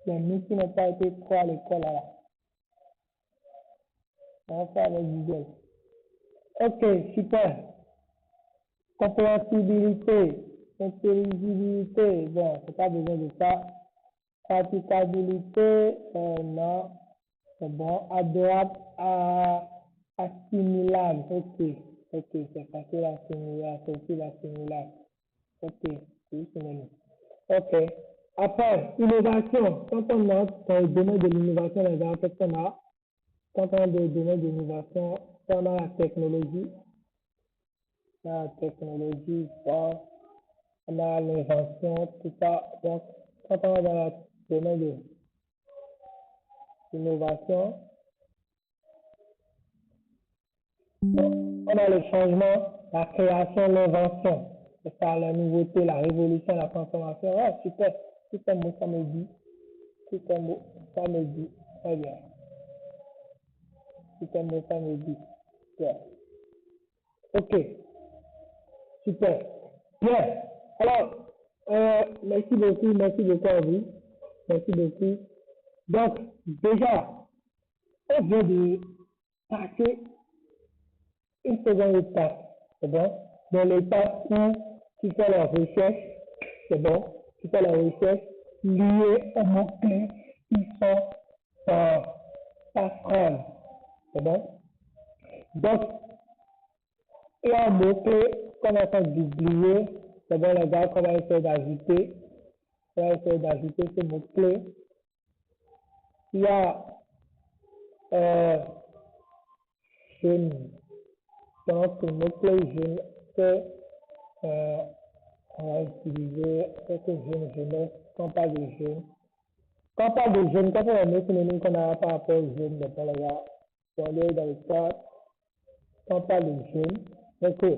les nous qui n'ont pas été trop à l'école là. On va faire avec Google. Ok, super. Compréhensibilité, intelligibilité, bon, c'est pas besoin de ça. Praticabilité, non, c'est bon. Adorable, assimilable, ok, ok, c'est facile à assimiler, c'est facile à assimiler. Ok, oui, c'est même. Ok. Après, innovation. Quand on entre dans le domaine de l'innovation, les gens, qu'est-ce qu'on a? Quand on est dans le domaine de l'innovation, on a la technologie. La technologie, bon, on a l'invention, tout ça. Donc, quand on est dans le domaine de l'innovation, on a le changement, la création, l'invention. C'est ça, la nouveauté, la révolution, la transformation. Ah, super. Tout un mot, ça me dit. Tout un mot, ça me dit. Très bien. Tout un mot, ça me dit. Bien. Ok. Super. Bien. Alors, merci beaucoup à vous. Merci beaucoup. Donc, déjà, on vient de passer une seconde étape. C'est bon? Dans l'étape où tu fais la recherche, c'est bon? Tu fais la recherche liée aux mots-clés qui sont dans ta phrase. C'est bon? Donc, il y a un mot-clé qu'on va faire d'oublier. C'est bon, les gars, qu'on va essayer d'ajouter. On va essayer d'ajouter ce mot-clé. Il y a jeune. Donc, le mot-clé jeune, c'est on va utiliser jeunesse, quand on parle de jeune. Quand on parle de jeune, quand on a un synonyme qu'on a par rapport aux jeunes, dans les gars, on est dans le cadre, quand on parle de jeune, c'est que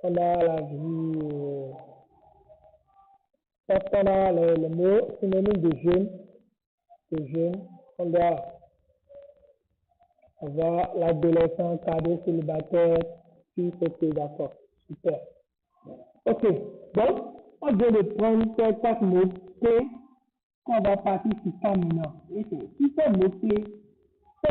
on a la vie, quand on a le mot synonyme de jeune, on doit avoir l'adolescent, cadet, célibataire, fils, ok, d'accord, super. Ok, donc, on vient de prendre ces 4 mots-clés qu'on va partir sur ça maintenant. Et si ces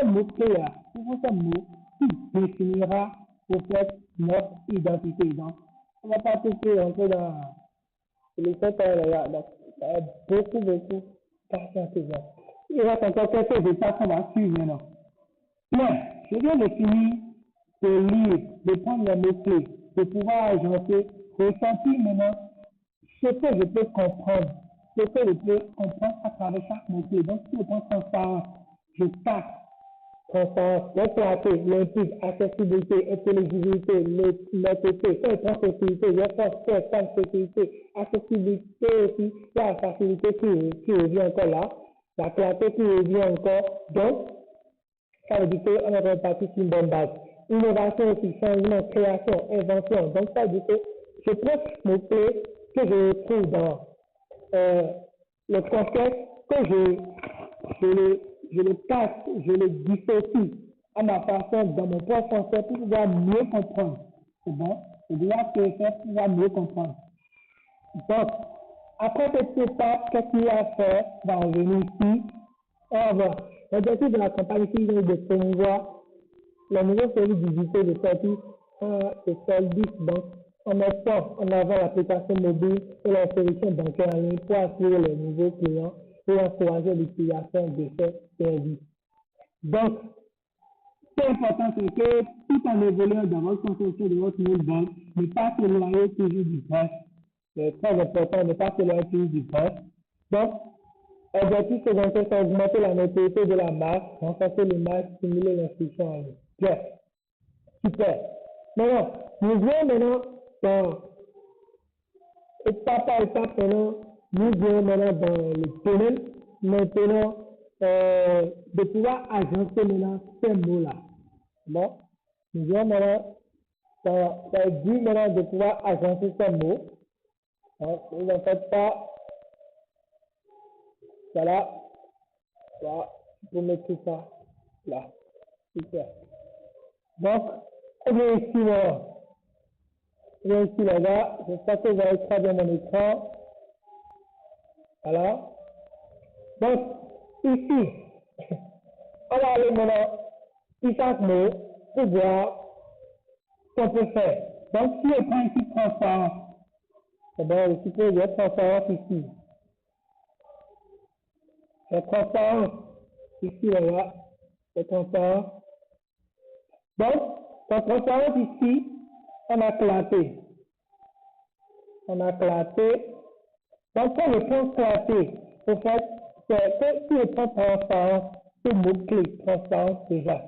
mots-clés-là, ce mot qui définira au fait notre identité. Donc, on va pas tout rentrer dans le fait là, donc, ça va être beaucoup patientez. Il reste encore quelques étapes qu'on va suivre maintenant. Bien, je viens de finir de lire, de prendre les mots-clés, de pouvoir agencer, ressentir maintenant ce que je peux comprendre, ce que je peux comprendre à travers chaque mot-clé. Donc, si je prends transparence, je tape transparence, clarté, limpide, accessibilité, intelligibilité, netteté. Quand je prends sécurité, je prends sécurité, accessibilité aussi, il y a la facilité qui revient encore là, la clarté qui revient encore. Donc, ça veut dire qu'on est reparti sur une bonne base. Innovation aussi, changement, création, invention. Donc, ça veut dire que je prends ce mot-clé que je trouve dans le contexte, que je le casse, je le dissocie à ma façon, dans mon propre français, pour pouvoir mieux comprendre. C'est bon? C'est déjà ce que je fais pour pouvoir mieux comprendre. Donc, après cette étape, qu'est-ce qu'il y a à faire? On va revenir ici. On va voir. L'objectif de la campagne ici est de promouvoir la nouvelle série digitale de services de services donc en mettant en avant l'application mobile et la solution bancaire en ligne pour attirer les nouveaux clients et encourager l'utilisation de ces services. Donc, ce qui est important, c'est que tout en évoluant dans votre conception de votre nouvelle banque, ne pas s'éloigner toujours du poste. C'est très important de ne pas s'éloigner toujours du poste. Donc, objectif secondaire, c'est augmenter la notoriété de la marque, renforcer l'image, stimuler l'instruction en ligne. Bien. Super. Maintenant, nous voyons maintenant dans étape par étape maintenant, nous voyons maintenant dans le domaine maintenant de pouvoir agencer maintenant ces mots-là. Bon, nous voyons maintenant ça est dur maintenant de pouvoir agencer ces mots. Donc, vous n'en faites pas. Voilà. Voilà, vous mettez ça là. Super. Donc, on vient ici, là. On vient ici, là-bas. J'espère que vous allez très bien mon écran. Voilà. Donc, ici, on va aller maintenant sur chaque mot pour voir ce qu'on peut faire. Donc, si on prend ici transparence, c'est bon, ici, il y a transparence ici. La transparence, ici, là, la transparence. Donc, la transparence ici, on a clarté. On a clarté. Donc, quand je prends clarté, en fait, c'est que si je prends transparence, c'est mot-clé, transparence déjà.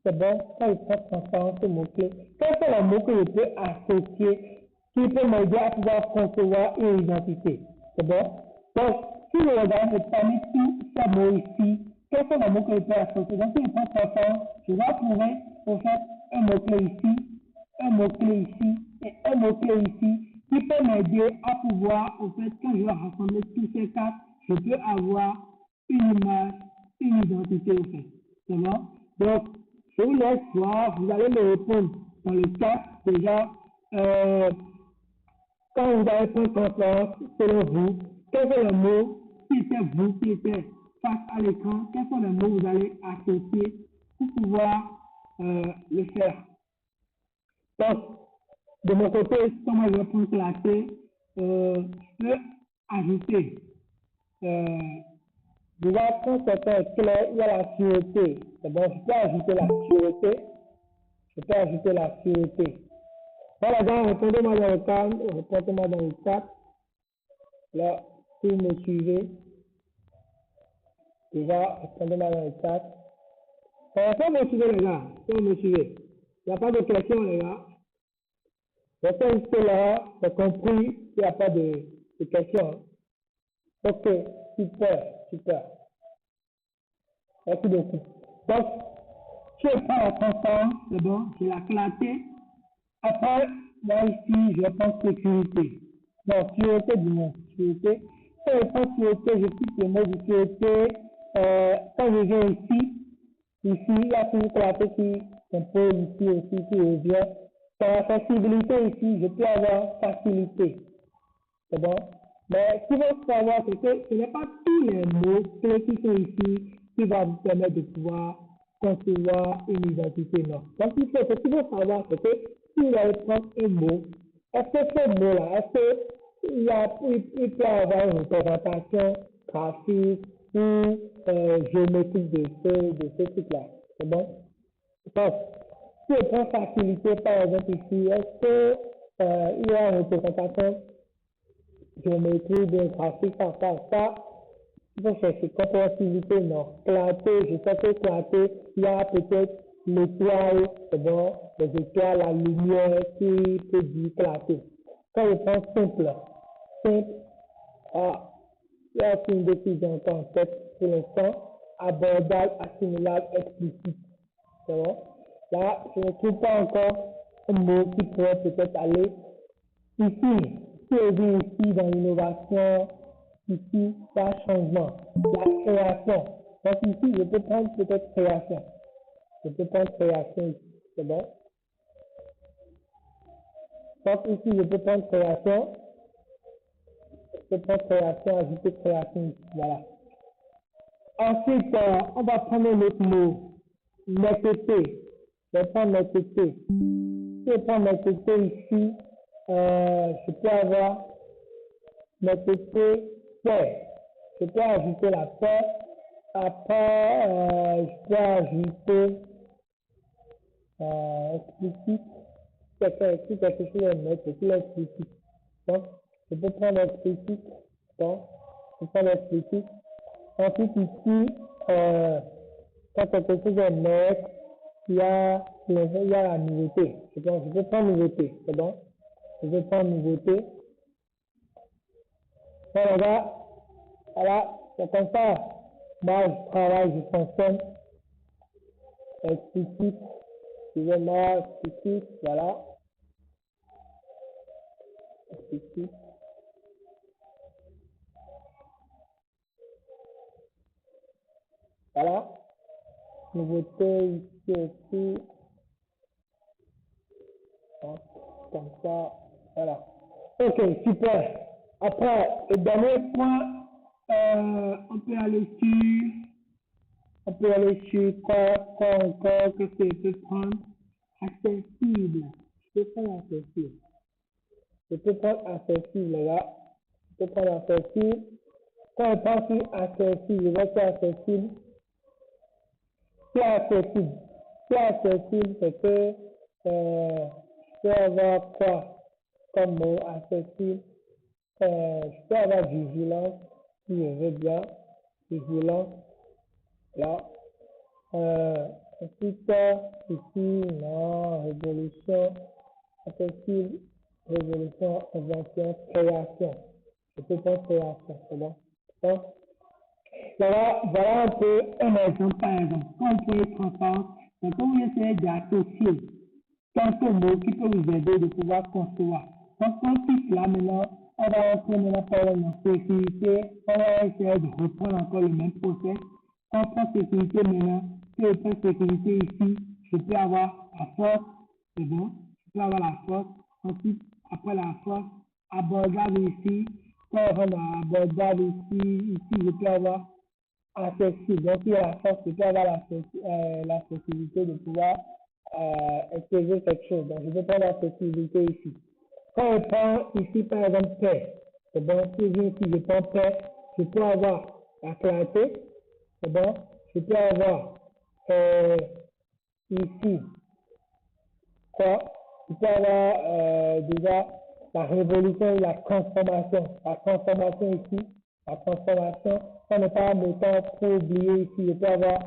C'est bon, quand je prends transparence, c'est mot-clé. Quels sont les mots que je peux associer qui peut m'aider à pouvoir concevoir une identité? C'est bon? Donc, si je regarde parmi tous ces mots ici, quels sont les mots que je peux associer? Donc, si je prends transparence, je vais trouver, en fait, un mot-clé ici, un mot-clé ici et un mot-clé ici qui peut m'aider à pouvoir, en fait, quand je vais rassembler tous ces quatre, je peux avoir une image, une identité, en fait. C'est bon? Donc, je vous laisse voir, vous allez me répondre dans le cas, déjà, quand vous allez prendre confiance, selon vous, quels sont les mots qui étaient vous, qui étaient face à l'écran, quels sont les mots que vous allez associer pour pouvoir le faire. Donc, de mon côté, comment je vais prendre clarté, je peux ajouter. Déjà, quand c'est clair, il y a la sûreté. C'est bon, je peux ajouter la sûreté. Je peux ajouter la sûreté. Voilà, donc, répondez-moi dans le calme, répondez-moi dans le chat. Là, si vous me suivez, déjà, répondez-moi dans le chat. Faut me suivre, les gars. Faut me suivre. Il n'y a pas de questions, les gars. J'espère que là, j'ai compris qu'il n'y a pas de questions. Ok, super, super. Merci beaucoup. Donc, si je prends la transparence, c'est bon, j'ai la clarté. Après, là ici, je prends sécurité. Non, sécurité du mot. Sécurité. Si je prends sécurité, je quitte le mot de sécurité. Quand je viens ici, il y a une clarté qui s'impose ici aussi, qui revient. Dans la facilité ici, je peux avoir facilité. C'est bon? Mais ce qu'il faut savoir, c'est que ce n'est pas tous les mots clés qui sont ici qui vont vous permettre de pouvoir concevoir une identité, non. Donc, ce qu'il faut savoir, c'est que si vous allez prendre un mot, est-ce que ce mot-là, il peut avoir une représentation graphique ou géométrique de ce truc-là? C'est bon? Donc, si on prend facilité, par exemple, ici, est-ce que il y a une représentation géométrie, de graphique, ça, il faut chercher compréhensibilité, non. Clarté, je sais que clarté, il y a peut-être l'étoile, c'est bon, les étoiles, la lumière qui peut dire clarté. Quand je prends simple, il y a aussi une décision en tête pour l'instant, abordable, assimilable, explicite. C'est bon. Là, je ne trouve pas encore un mot qui pourrait peut-être aller ici. Si on dit ici dans l'innovation, ici, il y a changement, la création. Donc ici, je peux prendre peut-être création. Je peux prendre création ici, c'est bon. Donc ici, je peux prendre création. Je peux prendre création, ajouter création ici, voilà. Ensuite, on va prendre un autre mot, netteté. Je vais prendre netteté. Si je prends netteté ici, je peux avoir netteté paix. Je peux ajouter la paix. Après, je peux ajouter explicite. Si quelque chose est net, c'est explicite. Donc, je peux prendre explicite. Donc, je peux prendre explicite. Ensuite, ici, quand quelque chose est net, il y a la nouveauté. Je peux prendre nouveauté. C'est bon? Je peux prendre nouveauté. Voilà, voilà, c'est comme ça. Moi, je travaille, je fonctionne. Explicite, excusez-moi, explicite, voilà. Explicite. Voilà. Nouveauté ici aussi. Donc, comme ça. Voilà. Ok, super. Après, le dernier point, on peut aller sur quoi encore, qu'est-ce que je peux prendre? Accessible. Je peux prendre accessible. Je peux prendre accessible, là. Je peux prendre accessible. Quand on pense sur accessible, je vois que c'est accessible. C'est accessible. C'est accessible, c'est que je peux avoir quoi comme mot accessible? Je peux avoir vigilance, si je veux bien. Vigilance, là. Ensuite, ici, non, révolution, accessible, révolution, invention, création. Je peux prendre création, c'est bon? Donc, voilà un peu un exemple, par exemple. Quand on peut être transparent, c'est quand vous essayez d'associer quelques mots qui peuvent vous aider de pouvoir construire. Donc, quand on clique là maintenant, on va entrer maintenant par la sécurité, on va essayer de reprendre encore le même process. Quand on prend sécurité maintenant, si je prends sécurité ici, je peux avoir la force, c'est bon, je peux avoir la force. Ensuite, après la force, abordable ici. Quand on rentre dans abordable ici, je peux avoir accessible. Donc, il y a la force, je peux avoir la possibilité de pouvoir exposer quelque chose. Donc, je peux prendre la possibilité ici. Quand on prend ici, par exemple, paix, c'est bon, si je viens ici, je prends paix, je peux avoir la clarté, c'est bon, je peux avoir ici, quoi, je peux avoir déjà la révolution et la transformation. La transformation ici, la transformation, on n'est pas mettant trop oublié ici, je peux avoir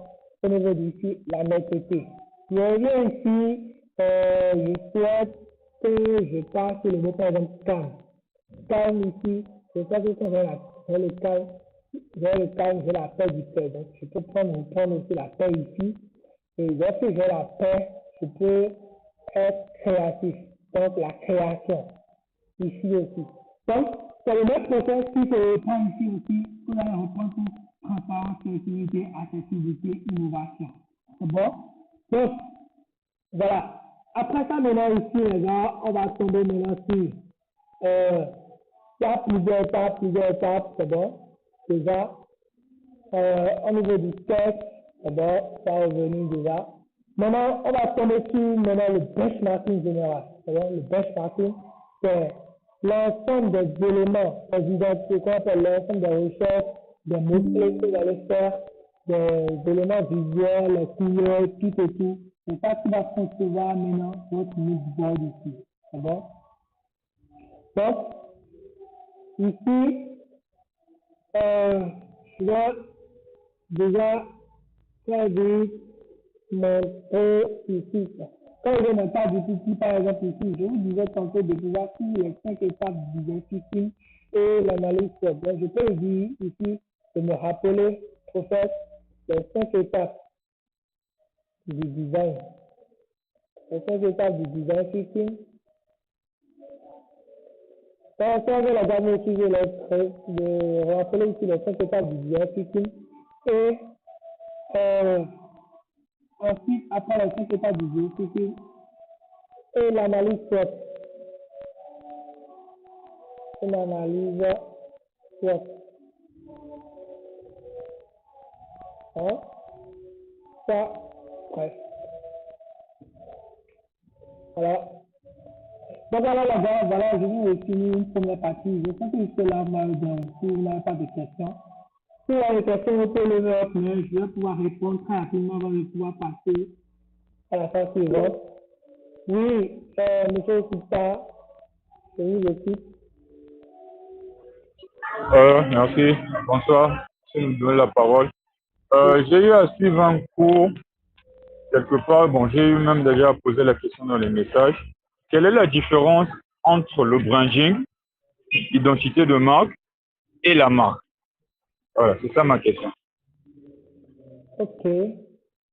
au niveau d'ici la netteté. Je reviens ici, je souhaite que je passe sur le mot par exemple calme. Calme ici, je sais que quand j'ai le calme, j'ai la paix du cœur. Donc je peux prendre aussi la paix ici. Et lorsque j'ai la paix, je peux être créatif. Donc la création, ici aussi. Donc, c'est le même process qui se reprend ici aussi. Vous allez reprendre pour transparence, sécurité, accessibilité, innovation. C'est bon? Donc, voilà. Après ça, maintenant ici, les gars, on va tomber maintenant sur il y a plusieurs étapes, c'est bon. Déjà, au niveau du sketch, c'est bon, ça est revenu déjà. Maintenant, on va tomber sur maintenant le benchmarking général. C'est bon, le benchmarking, c'est l'ensemble des éléments, des identités, qu'on appelle l'ensemble des recherches, des mots-clés que vous allez faire, des éléments visuels, les couleurs, tout et tout. C'est ça qui va concevoir maintenant votre mood board ici. C'est bon? Donc, ici, je vais déjà faire montrer ici. Quand je n'ai pas d'outil, par exemple ici, je vous disais tantôt de pouvoir suivre les 5 étapes du design thinking et l'analyse web. Donc, je peux dire ici de me rappeler, au fait, les 5 étapes du design. Les 5 étapes du design thinking. Quand on veut la dernière aussi, de rappeler ici les 5 étapes du design thinking et ensuite, après les 5 étapes du design thinking et l'analyse SWOT. Une analyse SWOT. Hein? Ça, bref. Voilà. Donc voilà les gars, voilà, je vais finir une première partie. Je pense que jusque là, si vous n'avez pas de questions. Si vous avez des questions, vous pouvez lever votre main. Je vais pouvoir répondre très rapidement avant de pouvoir passer à la phase suivante. Oui, monsieur Sita, je vous écoute. Merci. Bonsoir. Je vous donne la parole. J'ai eu à suivre un cours quelque part. Bon, j'ai eu même déjà posé la question dans les messages. Quelle est la différence entre le branding, identité de marque, et la marque? Voilà, c'est ça ma question. Ok.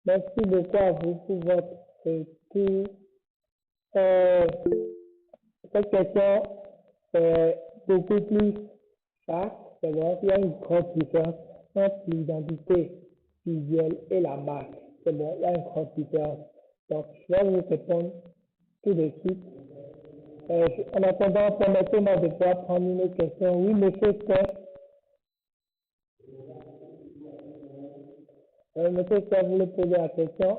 Merci beaucoup à vous pour votre retour. Cette question est beaucoup plus vaste. C'est vrai qu'il y a une grande différence entre l'identité visuel et la marque. C'est bon, il y a une grande différence. Donc, je vais vous répondre tout de suite. En attendant, permettez-moi de pouvoir prendre une autre question. Oui, monsieur Steph. Monsieur Steph, vous voulez poser la question?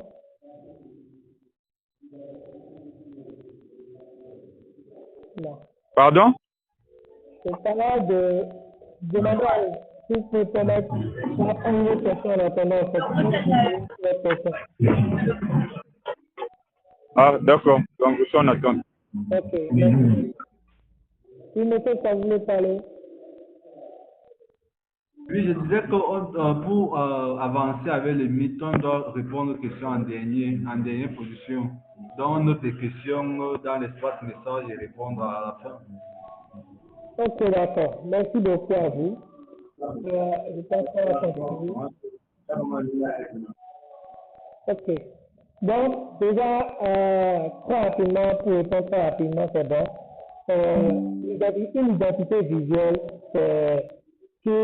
Non. Pardon? C'est pas là de demander si vous pouvez permettre de prendre une autre question en attendant. Cette question. Ah, d'accord. Donc, je suis en attente. Ok, merci. Oui, monsieur Steph, vous voulez parler? Oui, je disais que pour avancer avec le mythe, on doit répondre aux questions en dernière position. Donc, notre question dans l'espace message et répondre à la fin. Ok, d'accord. Merci beaucoup à vous. Je pense qu'on va continuer. Ok. Donc, déjà, très rapidement, pour répondre très rapidement, c'est bon. Une identité visuelle, c'est qui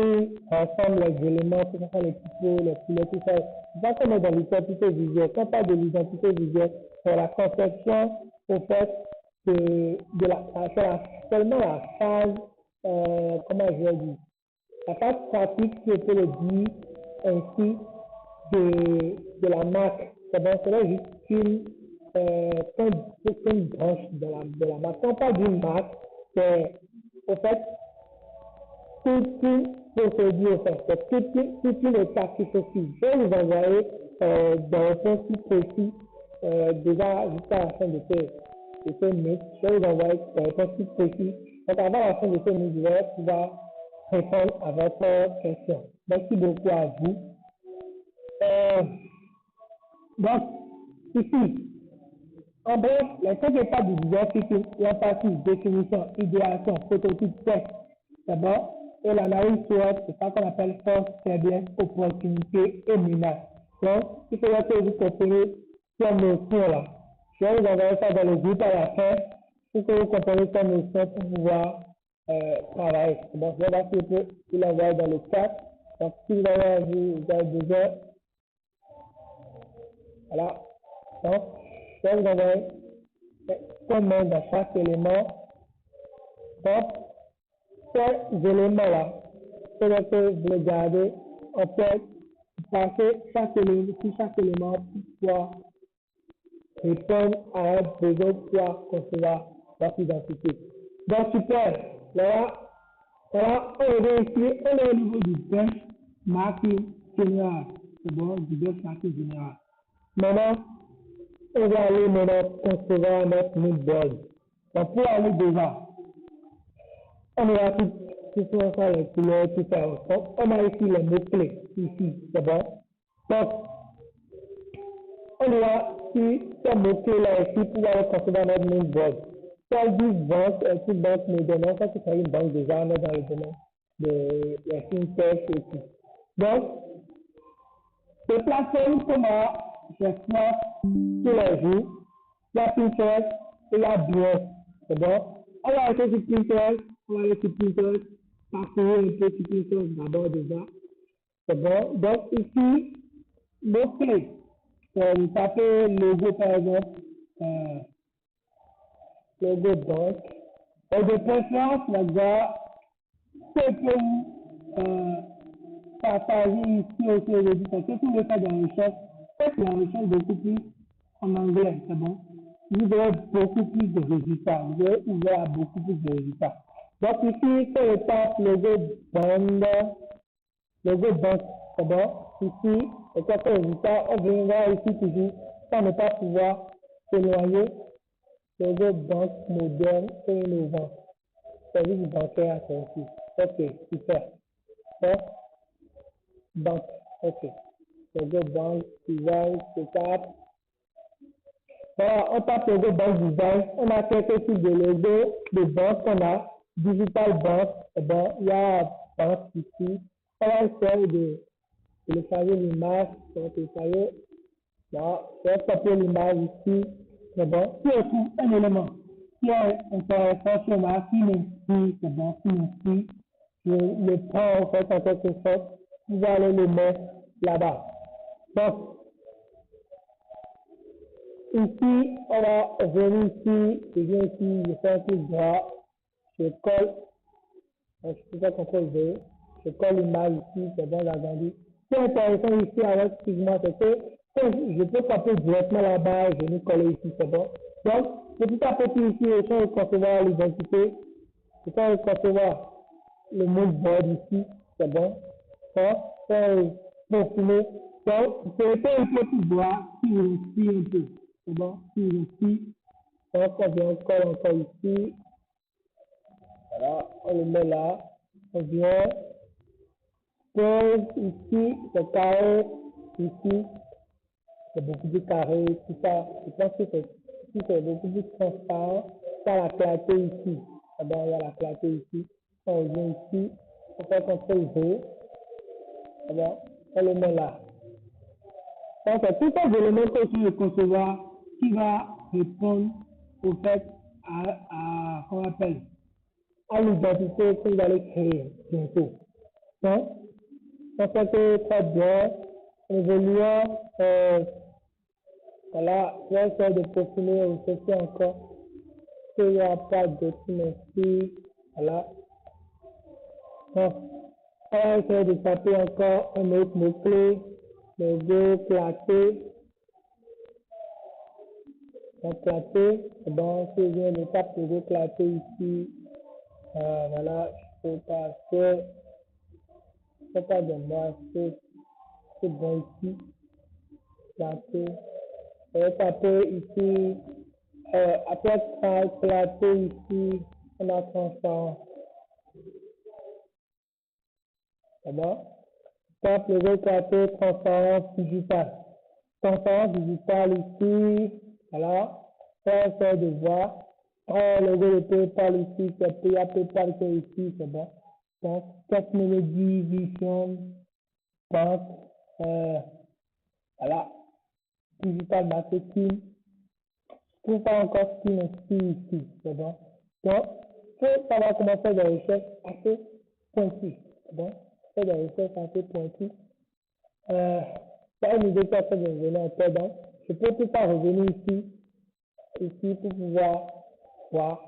rassemble les éléments, que ce soit les typos, les couleurs, tout ça. C'est pas comme dans l'identité visuelle. Quand on parle de l'identité visuelle, c'est la conception, au fait, c'est seulement la phase, comment je vais dire, la phase pratique, si on peut le dire ainsi, de la marque. C'est bon, c'est juste une branche de la marque. Quand on parle d'une marque, c'est, au fait, tout procédure, en fait, c'est toute une étape qui se suit. Je vais vous envoyer dans un point plus précis, déjà jusqu'à la fin de ce mythe. Je vais vous envoyer dans un point plus précis. Donc, avant la fin de ce mythe, je vais pouvoir répondre à votre question. Merci beaucoup à vous. Donc, ici, en bref, les 5 étapes du design thinking, la partie définition, idéation, prototype, test, d'abord, et l'analyse SWOT, c'est ça qu'on appelle force, faiblesse, opportunité et menace. Donc, il faudra que vous compreniez ces notions-là. Je vais vous envoyer ça dans le groupe à la fin pour que vous compreniez ces notions pour pouvoir travailler. Donc, je vais voir si vous l'envoyer dans le chat. Donc, si vous avez besoin, voilà. Donc, je vais vous envoyer comment dans chaque élément. Donc, ces éléments-là, c'est que vous les gardez en tête, passer si chaque élément pour répondre à un besoin pour concevoir votre identité. Donc, super. Là, on est ici, on est au niveau du benchmarking général. C'est bon, du benchmarking général. Maintenant, on va aller maintenant concevoir notre mood board. Donc, pour aller déjà, on va tout ça, les couleurs, tout ça. Donc, on a ici les mots-clés, ici, c'est bon. Donc, on va sur ces mots-clés-là ici pour aller concevoir notre mood board. Quand on dit banque, une banque moderne, ça c'est une banque déjà, on est dans le domaine de la fintech et tout. Donc, les plateformes qu'on a, je vois tous les jours, la Pinterest et la Behance. C'est bon? On va aller sur Pinterest, parcourir un peu sur Pinterest d'abord déjà. C'est bon? Donc ici, le clé, vous tapez logo par exemple, logo banque. Et de préférence, les gars, c'est que partager ici aussi aujourd'hui, parce que si vous faites des recherches, faites la recherche beaucoup plus en anglais, c'est bon. Vous aurez beaucoup plus de résultats, vous aurez ouvert à beaucoup plus de résultats. Donc ici, c'est le tape logo banque, c'est bon. Ici, et quelques résultats, on viendra ici toujours, sans ne pas pouvoir s'éloigner, logo banque moderne et innovant. Service bancaire attentif. Ok, super. Donc, banque, ok. Logo banque, design, setup. Voilà, on tape logo banque design. On a quelques types de logo de banque qu'on a. Digital bank, bon, il y a banque ici. On va essayer de télécharger l'image. Donc, télécharger. Là, je vais taper l'image ici. C'est bon. Si on trouve un élément qui est intéressant sur moi, qui m'inspire, c'est bon, qui m'inspire, je le prends en fait en quelque sorte. Vous allez le mettre là-bas. Donc, ici, on va venir ici, je viens ici, je fais un clic droit, je colle, je fais ça CTRL V, je colle l'image ici, c'est bon, j'agrandis. Ce qui est intéressant ici avec Figma, c'est que je peux taper directement là-bas, je vais coller ici, c'est bon. Donc, petit à petit ici, je vais concevoir l'identité, je vais concevoir le mood board ici, c'est bon. Donc, c'est profiler. Donc, c'est un petit doigt qui réussit un peu, c'est bon, qui réussit. Donc, on vient encore ici, voilà, on le met là, on vient, pose ici, c'est carré, ici, c'est beaucoup plus carré, tout ça. Je pense que c'est beaucoup plus transparent. Il y a la clarté ici. D'abord, il y a la clarté ici. On vient ici, on fait CTRL V. D'abord, on le met là. Donc, c'est tout un élément que je vais concevoir qui va répondre au fait comment on appelle, à l'identité que vous allez créer bientôt. Donc, ça fait très bien. Évoluant, voilà, je vais essayer de peaufiner ceci encore. Il n'y a pas de ici. Voilà. Donc, on va essayer de taper encore un autre mot-clé. Logo, clarté. Donc, clarté. Bon, si je viens de taper logo, clarté ici. Voilà, je peux passer. C'est pas de moi, c'est bon ici. Clarté. Je vais taper ici. Après clarté ici, on a transparent. C'est bon? Tape le clarté, transparence digitale. Transparence digitale ici. Voilà. On va essayer de voir. Le logo de PayPal ici, c'est PayPal qui est ici, c'est bon. Donc, technologie, vision, banque, voilà. Digital marketing. Tout ça encore ici, c'est bon. Donc, ça va commencer des recherches assez pointues, c'est bon. Faire des recherches assez pointues. C'est une idée qui a fait de revenir en tête, donc, je peux tout à revenir ici pour pouvoir voir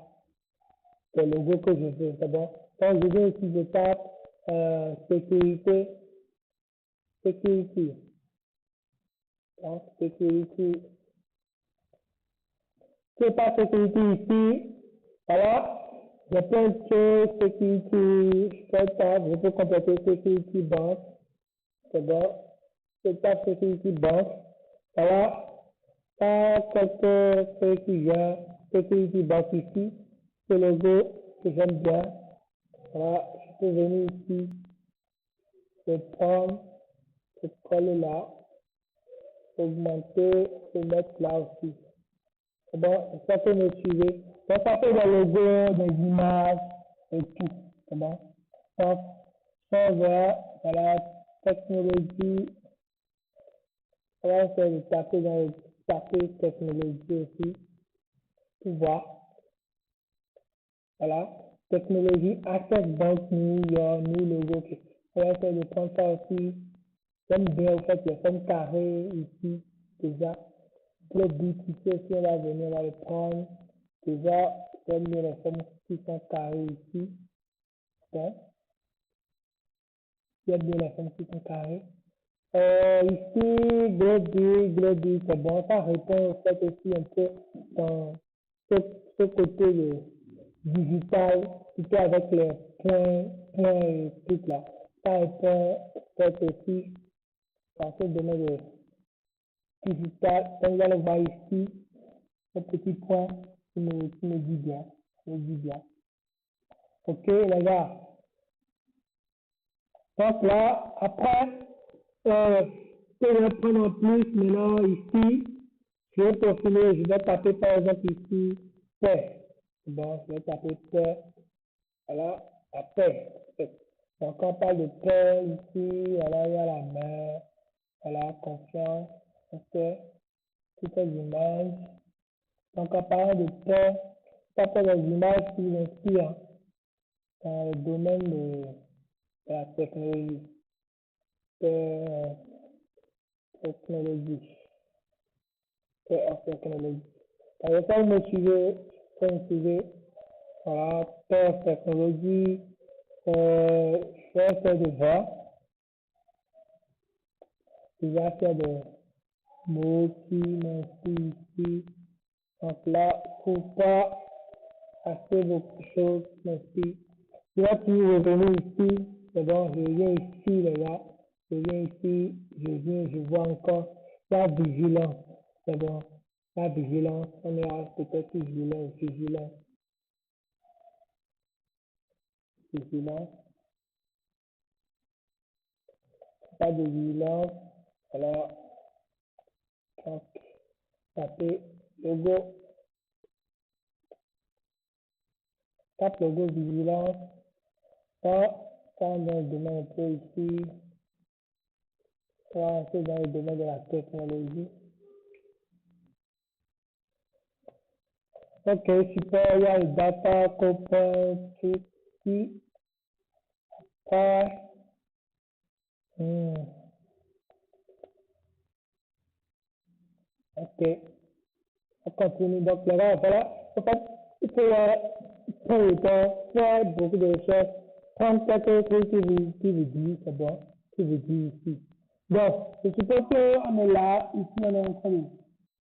le logo que je veux, c'est bon. Donc, je viens ici, je tape sécurité. Donc, sécurité. C'est pas sécurité ici. Voilà. J'ai plein de choses, sécurité, je peux compléter sécurité banque. C'est bon. C'est pas sécurité banque. Voilà. Pas quelque chose qui vient, sécurité banque ici. Ce logo que j'aime bien. Voilà. Je peux venir ici. Je prendre, je coller là. Augmenter, je mettre là aussi. Bon, ça peut me suivre. Donc, ça fait des logos, des images et tout. C'est bon. Donc, on va, voilà, technologie. On va essayer de taper dans le taper technologie aussi. Pour voir. Voilà. Technologie, Access Bank New York, New Logo. On va essayer de prendre ça aussi. J'aime bien, en fait, les formes carrées ici, déjà. Le but ici aussi, on va venir, on va le prendre. Déjà, j'aime bien les formes qui sont carrées ici. Bon. J'aime bien les formes qui sont carrées. Ici, grade, c'est bon. Ça répond au fait aussi un peu dans ce côté digital, plutôt avec les points et tout là. Ça répond au fait aussi dans ce domaine digital. Donc, vous allez voir ici, ce petit point qui me dit bien. Me dit bien. Ok, les gars. Donc là, après, je vais prendre en plus maintenant ici. Je vais profiler, je vais taper par exemple ici, paix. Bon, je vais taper paix. Voilà, la paix. Donc, on parle de paix ici, voilà, il y a la main, voilà, confiance, ok, toutes les images. Donc, en parlant de paix, ça fait des images qui vous inspirent dans le domaine de la technologie. technologie. Technologie. Par exemple, me suivez, comme vous suivez, voilà, père technologie, faire devoir, déjà faire des mots qui m'inscrivent ici. Donc là, faut pas assez beaucoup de choses m'inscrivent. Là, si vous revenez ici, c'est bon, je viens ici, les gars, je viens ici, je vois encore la vigilance, c'est bon, la vigilance, on est peut-être vigilant, pas de vigilance, alors, donc, tapez logo, tape logo vigilance, quand on a le domaine un peu ici, on va entrer dans le domaine de la technologie. Ok, super, il y a le data, copain, tout, qui, pas, ok, on continue. Donc là, voilà, en fait, il faut prendre le temps, faire beaucoup de recherches, prendre quelques trucs qui vous disent, c'est bon, qui vous disent ici. Donc, je suppose qu'on est là, ici, on est en train de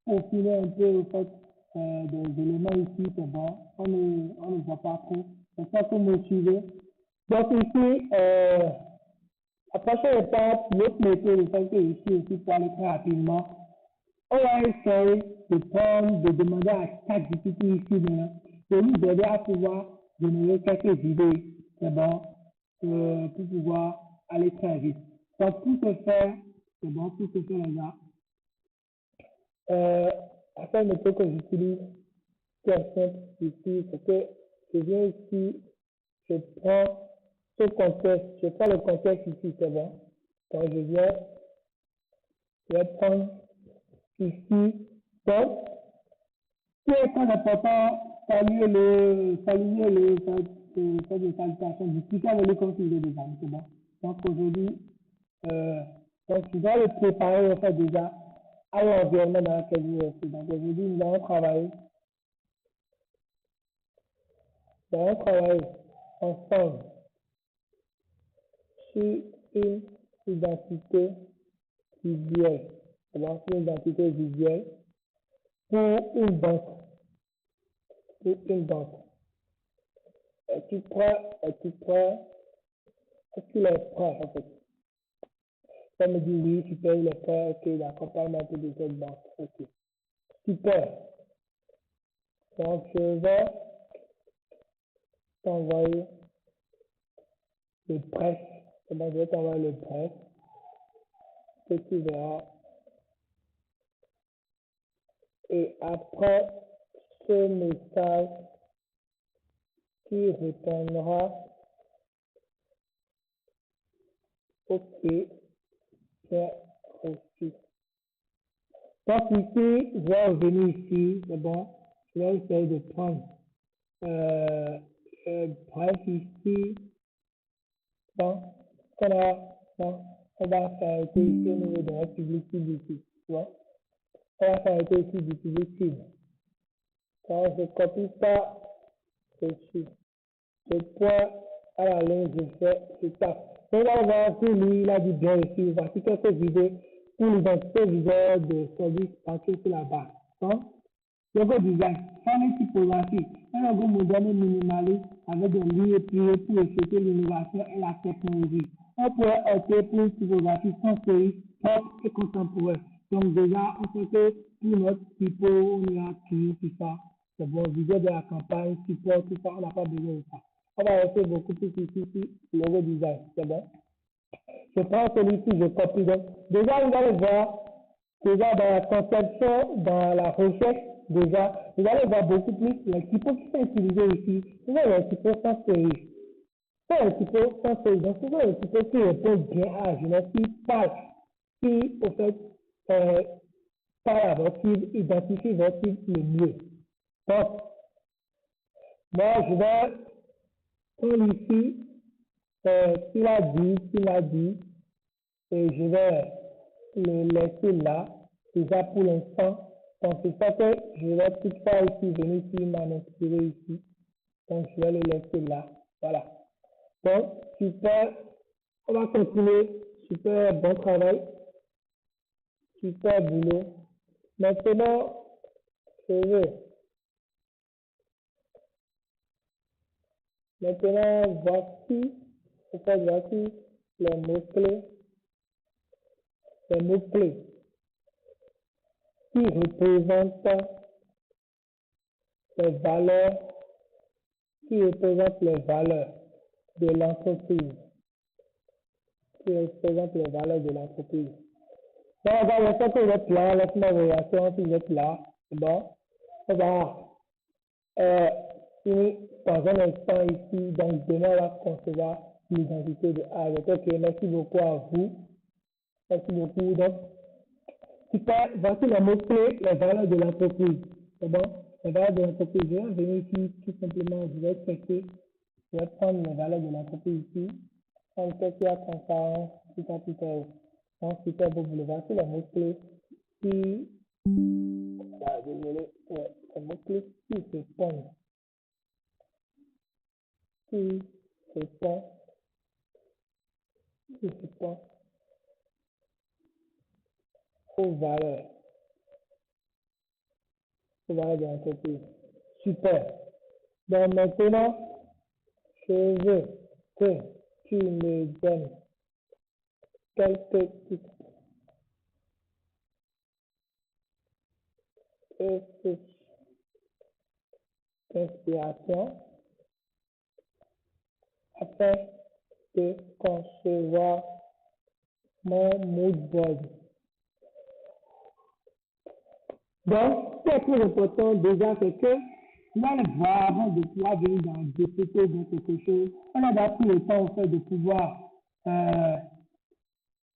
peaufiner un peu, en fait, des éléments ici, c'est bon, on ne voit pas trop, c'est ça que vous me suivez. Donc ici, la prochaine étape, l'autre méthode, le fait que ici aussi pour aller très rapidement, on va essayer de demander à chaque GPT ici de nous aider à pouvoir générer quelques idées, c'est bon, pour pouvoir aller très vite. Donc pour ce faire, c'est bon, pour ce faire les gars, la seule méthode que j'utilise, qui est simple ici, c'est que je viens ici, je prends ce contexte, je prends le contexte ici, c'est bon. Donc je vais prendre ici. Donc, ce qui est très important, saluer les salutations du Twitter, le comme tu les déjà, c'est bon. Donc aujourd'hui, donc je dois le préparer en fait déjà à l'environnement dans lequel je suis. Donc aujourd'hui, nous allons travailler ensemble sur une identité visuelle. Alors, une identité visuelle pour une banque. Es-tu prêt? Es-tu prêt? Est-ce qu'il est prêt, en fait? Ça me dit oui, super, il est prêt. Ok, d'accord, parle-moi un peu de cette banque. Ok, super. Donc, je vais t'envoyer le bref. Donc, je vais t'envoyer le bref. Et tu verras. Et après ce message, tu répondras OK, j'ai reçu. Donc ici, je vais revenir ici, c'est bon. Je vais essayer de prendre bref ici. Bon, on va s'arrêter ici au niveau de la publicité ici. Tu vois? On va s'arrêter ici du publicité. Quand je copie ça, dessus. Je pointe à la ligne, je tape. Donc là, on va voir lui, il a dit bien ici. Voici quelques idées pour l'identité visuelle de service partout sur la base. Donc, logo design, faire une typographie, un logo moderne minimaliste avec des lignes pliées pour refléter l'innovation et la technologie. On pourrait opter pour une typographie sans série, propre et contemporaine. Donc déjà, on sait que pour notre typo, on ira créer tout ça. C'est bon, visuel de la campagne, support, tout ça, on n'a pas besoin de ça. On va rester beaucoup plus ici, logo design, c'est bon. Je prends celui-ci, je copie. Donc, déjà, vous allez voir, déjà dans la conception, dans la recherche, déjà, vous allez voir beaucoup plus les typos qui sont utilisés ici. Ce sont les typos sans série. Ce sont les typos sans série. Donc, ce sont les typos qui répondent bien à la jeunesse, qui parlent, qui, au fait, parlent à votre cible, identifient votre cible le mieux. Donc, moi, je vais prendre ici, qu'il a dit, et je vais le laisser là, déjà pour l'instant. Donc, c'est ça que je vais toutefois ici venir ici, m'en inspirer ici. Donc, je vais le laisser là. Voilà. Donc, super. On va continuer. Super, bon travail. Super boulot. Maintenant, je veux. Maintenant, voici les mots-clés. Les mots-clés qui représentent les valeurs, qui représentent les valeurs de l'entreprise. Qui représentent les valeurs de l'entreprise. Donc, on va laisser que vous êtes là, laisse-moi réaction si vous êtes là. C'est bon? On va finir dans un instant ici. Donc, demain, on va concevoir l'identité de A. Ok, merci beaucoup à vous. Merci beaucoup. Donc, super, voici les mots-clés, les valeurs de l'entreprise. C'est bon? Les valeurs de l'entreprise. Je vais venir ici, tout simplement, je vais checker. Je vais prendre les valeurs de l'entreprise ici. Prendre qu'est-ce qu'il y a transparent, tout ça, tout ça. Donc, super beau boulot. Voici les mots-clés qui, désolé, les mots-clés qui répondent, qui répondent, qui répondent aux valeurs de l'entreprise. Super. Donc, maintenant, je veux que tu me donnes quelques petites inspirations afin de concevoir mon mood board. Donc, ce qui est plus important déjà, c'est que on va le voir avant de pouvoir venir dans GPT dans quelque chose. On a d'abord pris le temps en fait de pouvoir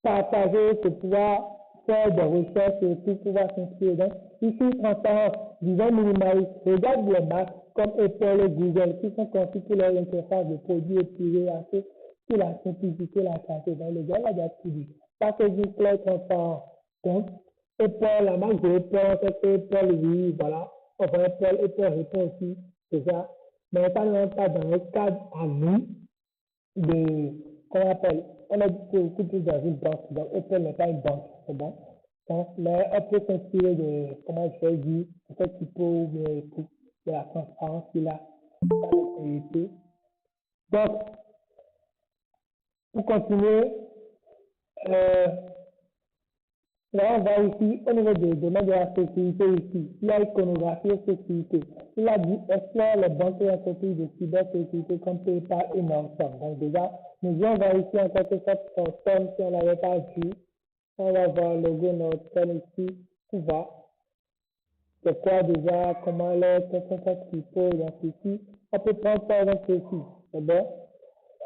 partager, de pouvoir faire des recherches et puis pouvoir s'inspirer. Donc, ici, transparence, disons minimaliste, regarde les marques comme Apple et Google qui sont conçues pour leur interface de produits épurés, assez pour la simplicité, la clarté. Donc, le gars là, il a tout dit. Packaging clair, transparent. Donc, Apple, la marque de Apple, c'est que Apple, oui, voilà. Enfin, Apple répond aussi, c'est ça. Mais ça ne rentre pas dans le cadre à nous de, qu'on appelle, on a dit que beaucoup plus dans une banque, donc Apple n'est pas une banque, c'est bon. Donc, mais on peut s'inspirer de, comment je vais dire, de ce typo, de la transparence qu'il a, dans la qualité. Donc, pour continuer, là, on va ici, au niveau des domaines de la sécurité ici, il y a iconographie et sécurité. Il a dit explore les banques et entreprises de cybersécurité comme PayPal et Norton. Donc déjà, nous allons voir ici en quelque sorte Norton si on ne l'avait pas vu. On va voir le logo Norton ici. On va. C'est quoi déjà, comment elle est, quels sont ses typos, donc ici. On peut prendre par exemple ici. C'est bon?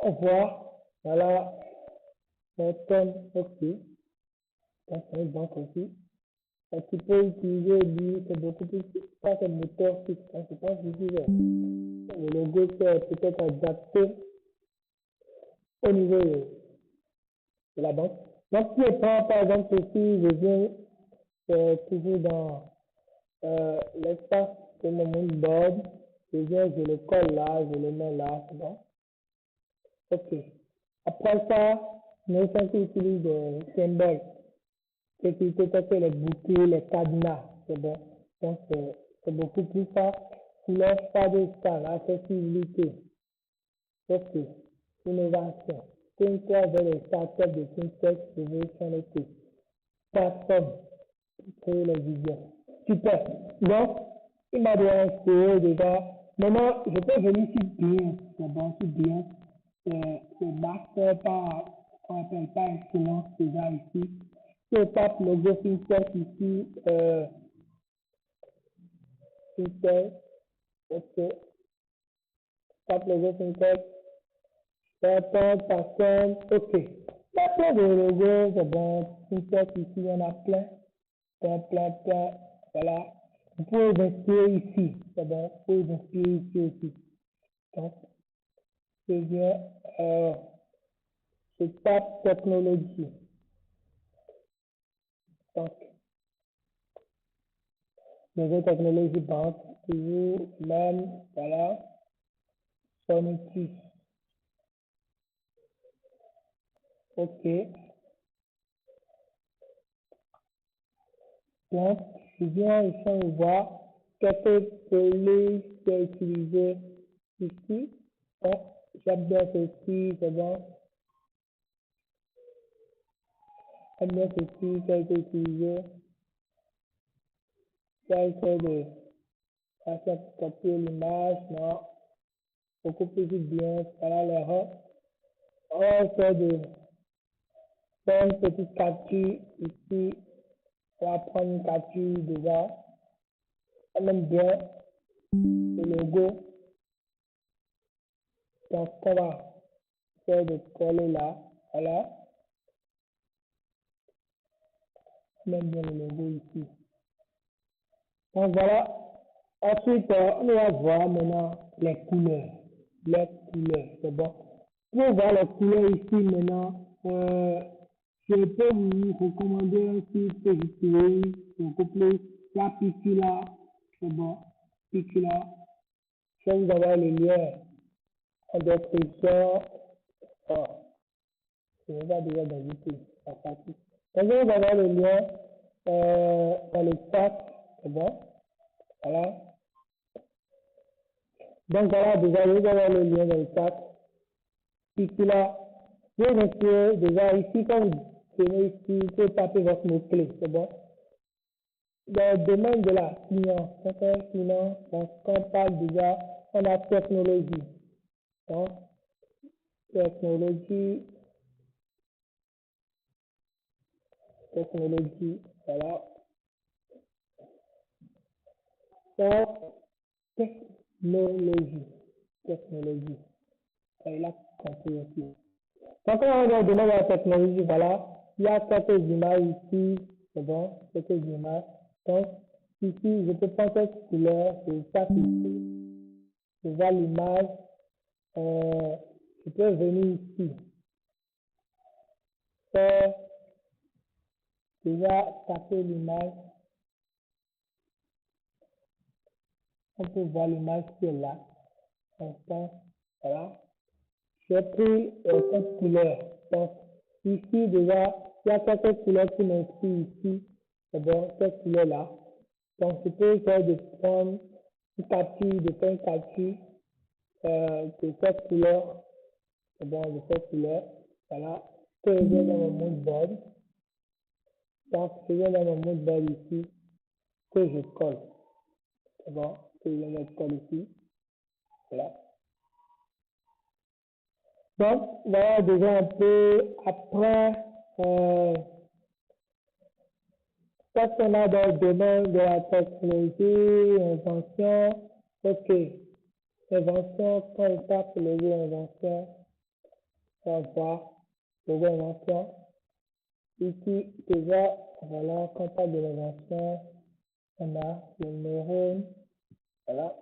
On voit, voilà, Norton, ok. Donc c'est une banque aussi. Donc, tu peux utiliser lui, c'est beaucoup plus, ça c'est moteur fixe, hein, c'est pas visuel. Le logo c'est peut-être adapté au niveau de la banque. Donc, si je prends par exemple ici, je viens toujours dans l'espace de mon moodboard, je viens, je le colle là, je le mets là, c'est bon. Ok. Après ça, nous utilisons des symboles. Sécurité parce que les bouquets, les cadenas, c'est bon. Donc, c'est beaucoup plus ça. Couleur phare, accessibilité. Ok. Innovation. Think-toi vers les startups de FinTech, Innovation et plateforme pour créer les visions. Super. Donc, il m'a déjà inspiré déjà. Maintenant, je peux venir sur bien. C'est bon, sur bien. C'est master par, on appelle pas excellence déjà ici. Si on tape logo FinTech ici, FinTech, ok. Tape logo FinTech, personne, ok. Il y a plein de logos, c'est bon. FinTech ici, il y en a plein. Plein. Voilà. Vous pouvez vous inspirer ici, c'est bon. Vous pouvez vous inspirer ici aussi. Donc, c'est bien. Je tape technologie. Donc, les technologies banque, toujours même, voilà, Sonitis. OK. Donc, je viens ici, on voit quelques polices qui est utilisé ici. Donc, j'aime bien ceci, c'est bon. J'aime bien ceci qui a été utilisé. Tel que de copier l'image, non. Beaucoup plus bien, voilà l'erreur. On fait de faire une petite capture ici. On va prendre une capture déjà. On aime bien le logo. Donc, on va faire de coller là. Voilà. On aime bien le logo ici. Donc, voilà. Ensuite, on va voir maintenant les couleurs. Les couleurs, c'est bon. Pour voir les couleurs ici maintenant, je peux vous recommander un site que j'utilise beaucoup plus, la Picula, c'est bon, Picula. Je vais vous envoyer le lien en description. Oh, je vais pas déjà d'ajouter la partie. Donc, je vais vous envoyer le lien dans le chat, c'est bon, voilà. Donc voilà, déjà, je vais vous envoyer le lien dans le chat. Picula, vous mettez déjà ici, quand vous tenez ici, vous tapez votre mot-clé, c'est bon. Dans le domaine de la finance, donc quand on parle déjà, on a technologie. Donc, technologie, voilà. Donc, technologie. Et là, compris aussi. Donc, quand on est dans le domaine de la technologie, voilà, il y a quelques images ici, c'est bon, quelques images. Donc, ici, je peux prendre cette couleur, je tape ici, je vois l'image, je peux venir ici, faire, déjà taper l'image, on peut voir l'image qui est là, instant, voilà. J'ai pris cette couleur, donc ici déjà, il y a quelques couleurs qui m'inspirent ici, c'est bon, cette couleur-là. Donc, je peux essayer de prendre une capture, de faire une capture de cette couleur, c'est bon, de cette couleur, voilà, que je viens dans mon mood board. Donc, je viens dans mon mood board ici, que je colle, c'est bon, que je viens de coller ici, voilà. Donc, voilà déjà un peu après, qu'est-ce qu'on a dans le domaine de la technologie, invention, ok. Invention, quand on tape le mot invention, on va voir le mot invention. Ici, déjà, voilà, quand on parle de l'invention, on a le neurone, voilà.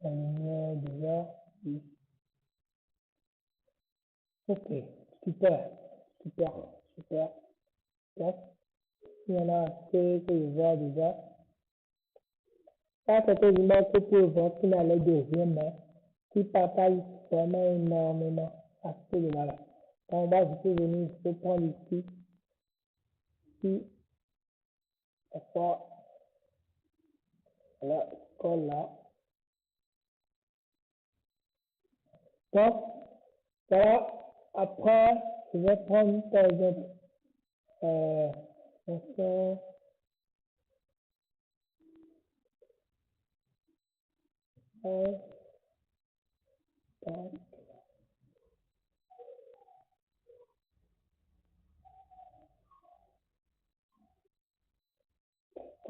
On a déjà, oui. Ok, super, super, super. Donc, il y en a assez que je vois déjà. Ça, c'est une image que pour voir qui n'allait de rien, mais qui partage vraiment énormément à ce niveau-là. Donc, là, je peux venir, je peux prendre ici, ici, d'accord, voilà, colle là. Donc, voilà, après, je vais prendre, par exemple, attention, tac.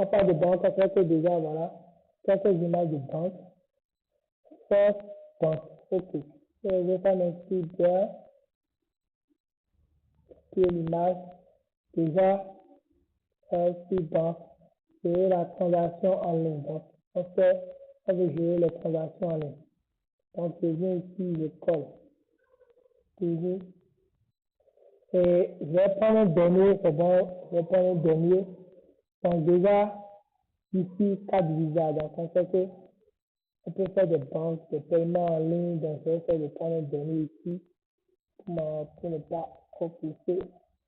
On parle de banque, on fait que déjà, voilà, quelques images de banque. First banque, ok. Je vais faire un petit bien, qui est l'image. Déjà, si banque, gérer la transaction en ligne. Donc, on veut gérer les transactions en ligne. Donc, je viens ici, je colle. Toujours. Et je vais prendre un dernier, c'est bon, je vais prendre un dernier. Donc déjà, ici, 4 visas. Donc on sait que on peut faire des banques, des paiements en ligne. Donc je vais essayer de prendre un dernier ici pour ne pas trop pousser.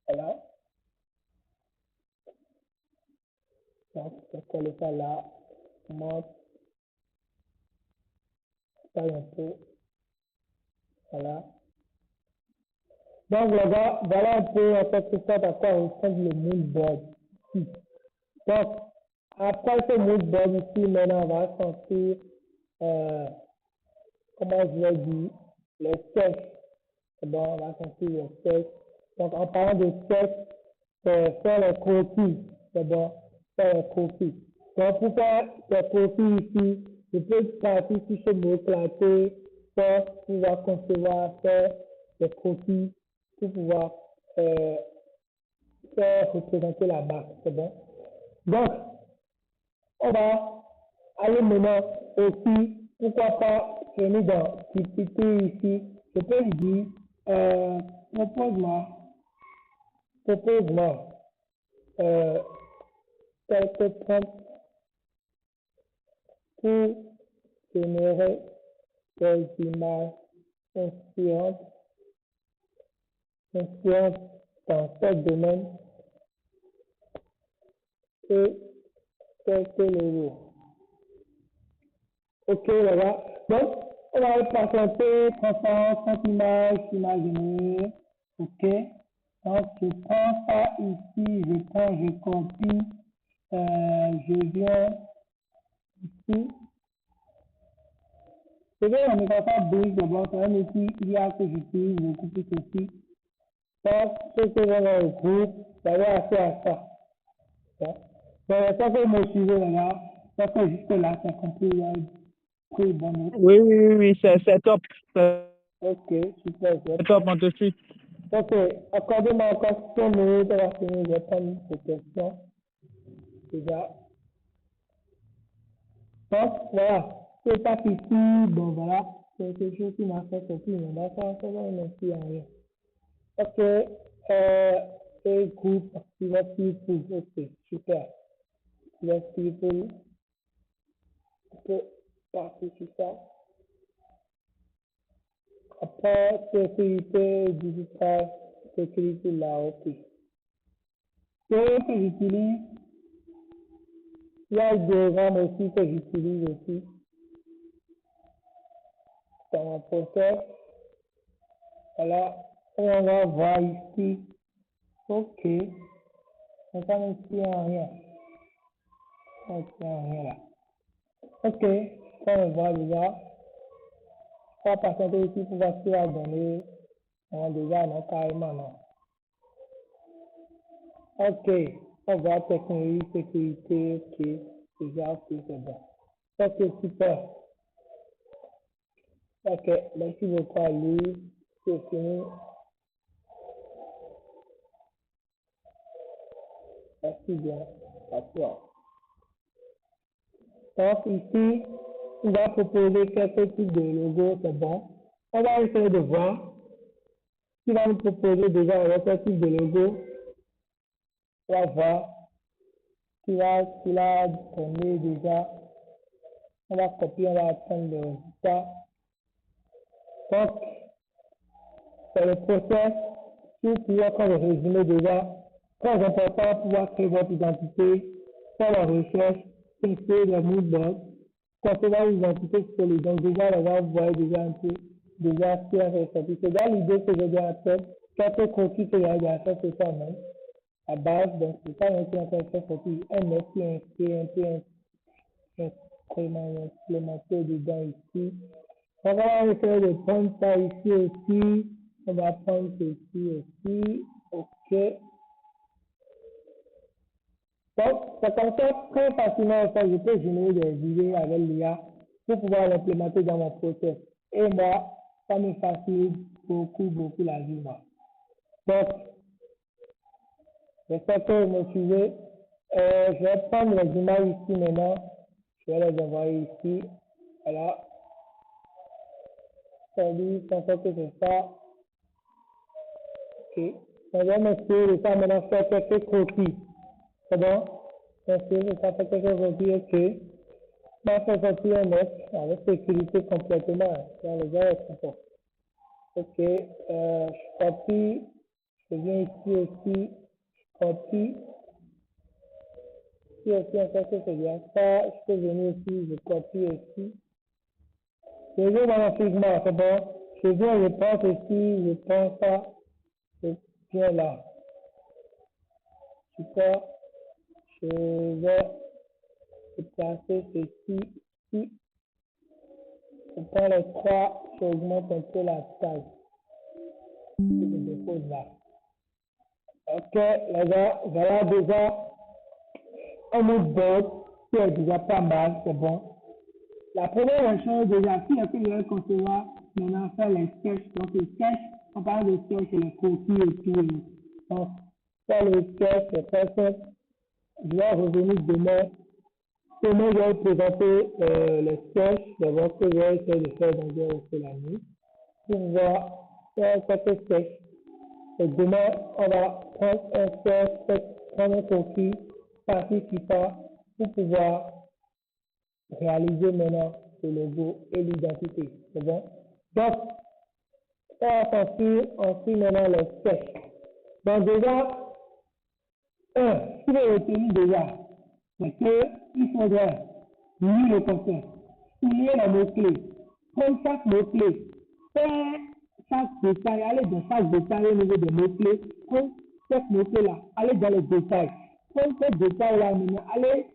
Voilà. Donc je vais coller ça là. Je monte, taille un peu. Voilà. Donc les gars, voilà un peu en quelque sorte à quoi ressemble le moodboard ici. Donc, après ce moodboard ici, maintenant on va sortir, comment je l'ai dit, les sketchs. C'est bon, on va sortir les sketchs. Donc en parlant de sketchs, c'est faire les croquis. C'est bon, faire les croquis. Donc pour faire les croquis ici, je peux partir sur ce mot classé pour pouvoir concevoir, faire des croquis, pour pouvoir faire représenter la marque. C'est bon. Donc, on va aller maintenant aussi, pourquoi pas venir dans typicité ici. Je peux lui dire, propose-moi, propose-moi quelques prompts pour générer des images inspirantes, inspirantes dans ce domaine et quelques logos. Ok, les gars. Donc, on va patienter, transparence, cette image, imaginer. Ok. Donc, je prends ça ici, je copie, je viens ici. Je vais dans Microsoft Bridge d'abord, c'est un outil IA que j'utilise beaucoup plus aussi. Donc, ce que j'ai dans le groupe, vous avez accès à ça. Donc, ça que me suivez, les gars, ça que jusque-là, c'est compris, il y a pris bonne note. Oui, c'est top. C'est Ok, super. top, on te suit. Ok, accordez-moi encore 5 minutes, on va finir, je vais prendre ces questions. Déjà. Donc, voilà. C'est pas ici, bon voilà. C'est quelque chose qui m'a fait sortir, mais là, ça va merci à rien. Ok, et groupe, select people, ok, super. Select people, on peut partir sur ça. Après, sécurité digitale, sécurité là, ok. Ce que j'utilise, il y a le diagramme aussi que j'utilise aussi dans mon process. Voilà, et on va voir ici. Ok, on va ici en rien. Ok, en rien là. Ok, quand on voit déjà, on va passer ici pour voir ce qu'il va donner. On a déjà non carrément non. Ok, on voit technologie, sécurité, ok, déjà ok, c'est bon. Ok, super. Ok, merci beaucoup à lui. C'est fini. Merci bien. À toi. Donc ici, on va proposer quelques types de logos, c'est bon. On va essayer de voir ce qu'il va nous proposer déjà avec quel type de logo. On va voir ce qu'il a donné déjà. On va copier, on va prendre le résultat. Donc, c'est le process. Si vous pouvez faire le résumé déjà, très important pour pouvoir créer votre identité, faire la recherche, créer le moodboard, concevoir une identité solide. Donc déjà, là, vous voyez déjà un peu déjà ce qui est ressorti. C'est dans l'idée que j'ai déjà en tête, quelques croquis que j'ai déjà fait sur ça même, à base, donc c'est ça qui est en train de faire sortir un implémenté dedans ici. On va essayer de prendre ça ici aussi. On va prendre ceci aussi. OK. Donc, c'est comme ça, très facilement, en fait, je peux générer des idées avec l'IA pour pouvoir l'implémenter dans mon process. Et moi, ça me facilite beaucoup la vie, moi. Donc, j'espère que vous me suivez. Je vais prendre les images ici maintenant. Je vais les envoyer ici. Voilà. Salut, c'est ça que c'est ça. OK. Monsieur, le temps maintenant faire quelques croquis. C'est bon? Monsieur, le temps faire quelques croquis, ok. Ma fait sortir un œuf avec sécurité complètement dans les heures et ok, je copie, je viens ici aussi, je copie, ici aussi encore que c'est bien ça, je peux venir ici, je copie ici. Je vais magnifiquement, c'est bon, je viens, je pense ici, je prends ça, je viens là. Super, je vais placer ceci ici, je prends les trois, j'augmente un peu la taille, je dépose là. Ok, les gars, voilà déjà un mood board qui est déjà pas mal, c'est bon. La première chose, déjà, si est-ce que je vais concevoir maintenant faire les sketchs. Donc, les sketchs, on parle de sketchs, c'est les copies et tout. Donc, faire les sketchs, c'est très simple. Je vais revenir demain. Demain, je vais vous présenter les sketchs, d'abord que je vais essayer de faire dans la nuit, pour voir faire quelques sketchs. Et demain, on va prendre un sketch, prendre un copie, partir sur ça, pour pouvoir réaliser maintenant le logo et l'identité. C'est bon? Donc, on va construire maintenant les sketchs. Donc déjà, ce qu'il faut retenir déjà, c'est qu'il faudrait lire le concept, lire les mots-clés, prendre chaque mot-clé, faire chaque détail, aller dans chaque détail au niveau des mots-clés, prendre chaque mot-clé-là, aller dans les détails, prendre ces détails-là, aller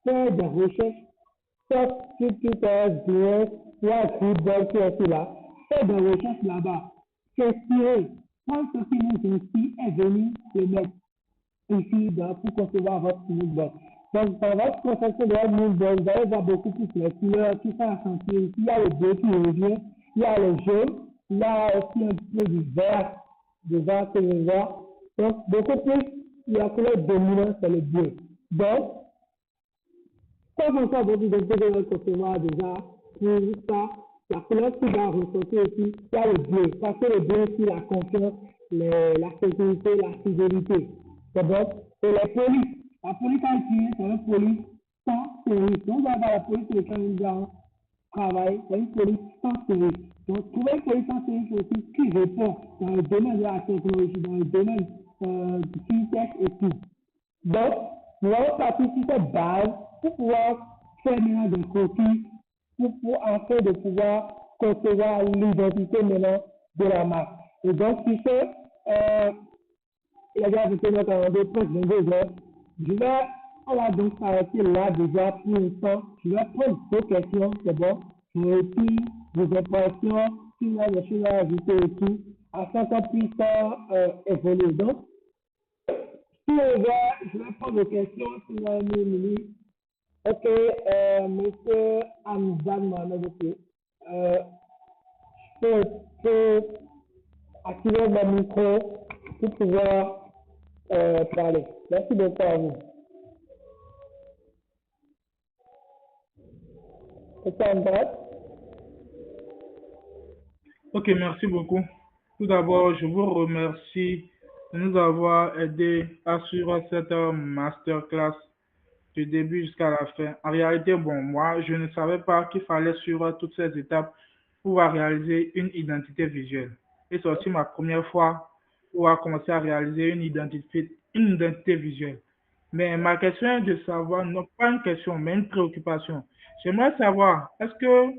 faire des recherches, sauf si tu fais bien, il y a un football qui est là, faire des recherches là-bas, s'inspirer, prendre ce qui nous inspire et venir le mettre ici pour concevoir votre moodboard. Donc, dans votre conception de votre moodboard, vous allez voir beaucoup plus les couleurs qui sont accentuées. Ici, il y a le bleu qui revient, il y a le jaune, il y a aussi un peu du vert que je vois. Donc, beaucoup plus, la couleur dominante, c'est le bleu. Donc, comme on sait votre identité de votre concevoir déjà, pour ça, la couleur qui va ressortir ici, il y a le bleu. Parce que le bleu, c'est la confiance, la sécurité, la fidélité. C'est bon? Et les polices. La police a utilisé, c'est une police sans série. Donc, on va avoir la police sur laquelle nous allons travailler, c'est une police sans série. Donc, trouver une police sans série, c'est aussi qui répond dans le domaine de la technologie, dans le domaine du fintech et tout. Donc, nous allons partir sur cette base pour pouvoir faire maintenant des copies, afin de pouvoir concevoir l'identité maintenant de la marque. Et donc, sur ce, les gars, vous tenez quand même presque 22 heures. On va donc s'arrêter là déjà pour l'instant. Je vais prendre vos questions, c'est bon. Et puis, vos impressions, si vous avez des choses à ajouter et tout, afin qu'on puisse évoluer. Donc, si les gars, je vais prendre vos questions, si vous avez une minute. Ok, monsieur Hamdan Mohamed, ok. Je peux activer mon micro pour pouvoir parler. Merci beaucoup à vous. C'est ça, André? Ok, merci beaucoup. Tout d'abord, je vous remercie de nous avoir aidé à suivre cette masterclass du début jusqu'à la fin. En réalité, bon, moi, je ne savais pas qu'il fallait suivre toutes ces étapes pour pouvoir réaliser une identité visuelle. Et c'est aussi ma première fois pour pouvoir commencer à réaliser une identité visuelle. Mais ma question est de savoir, non pas une question, mais une préoccupation. J'aimerais savoir, est-ce que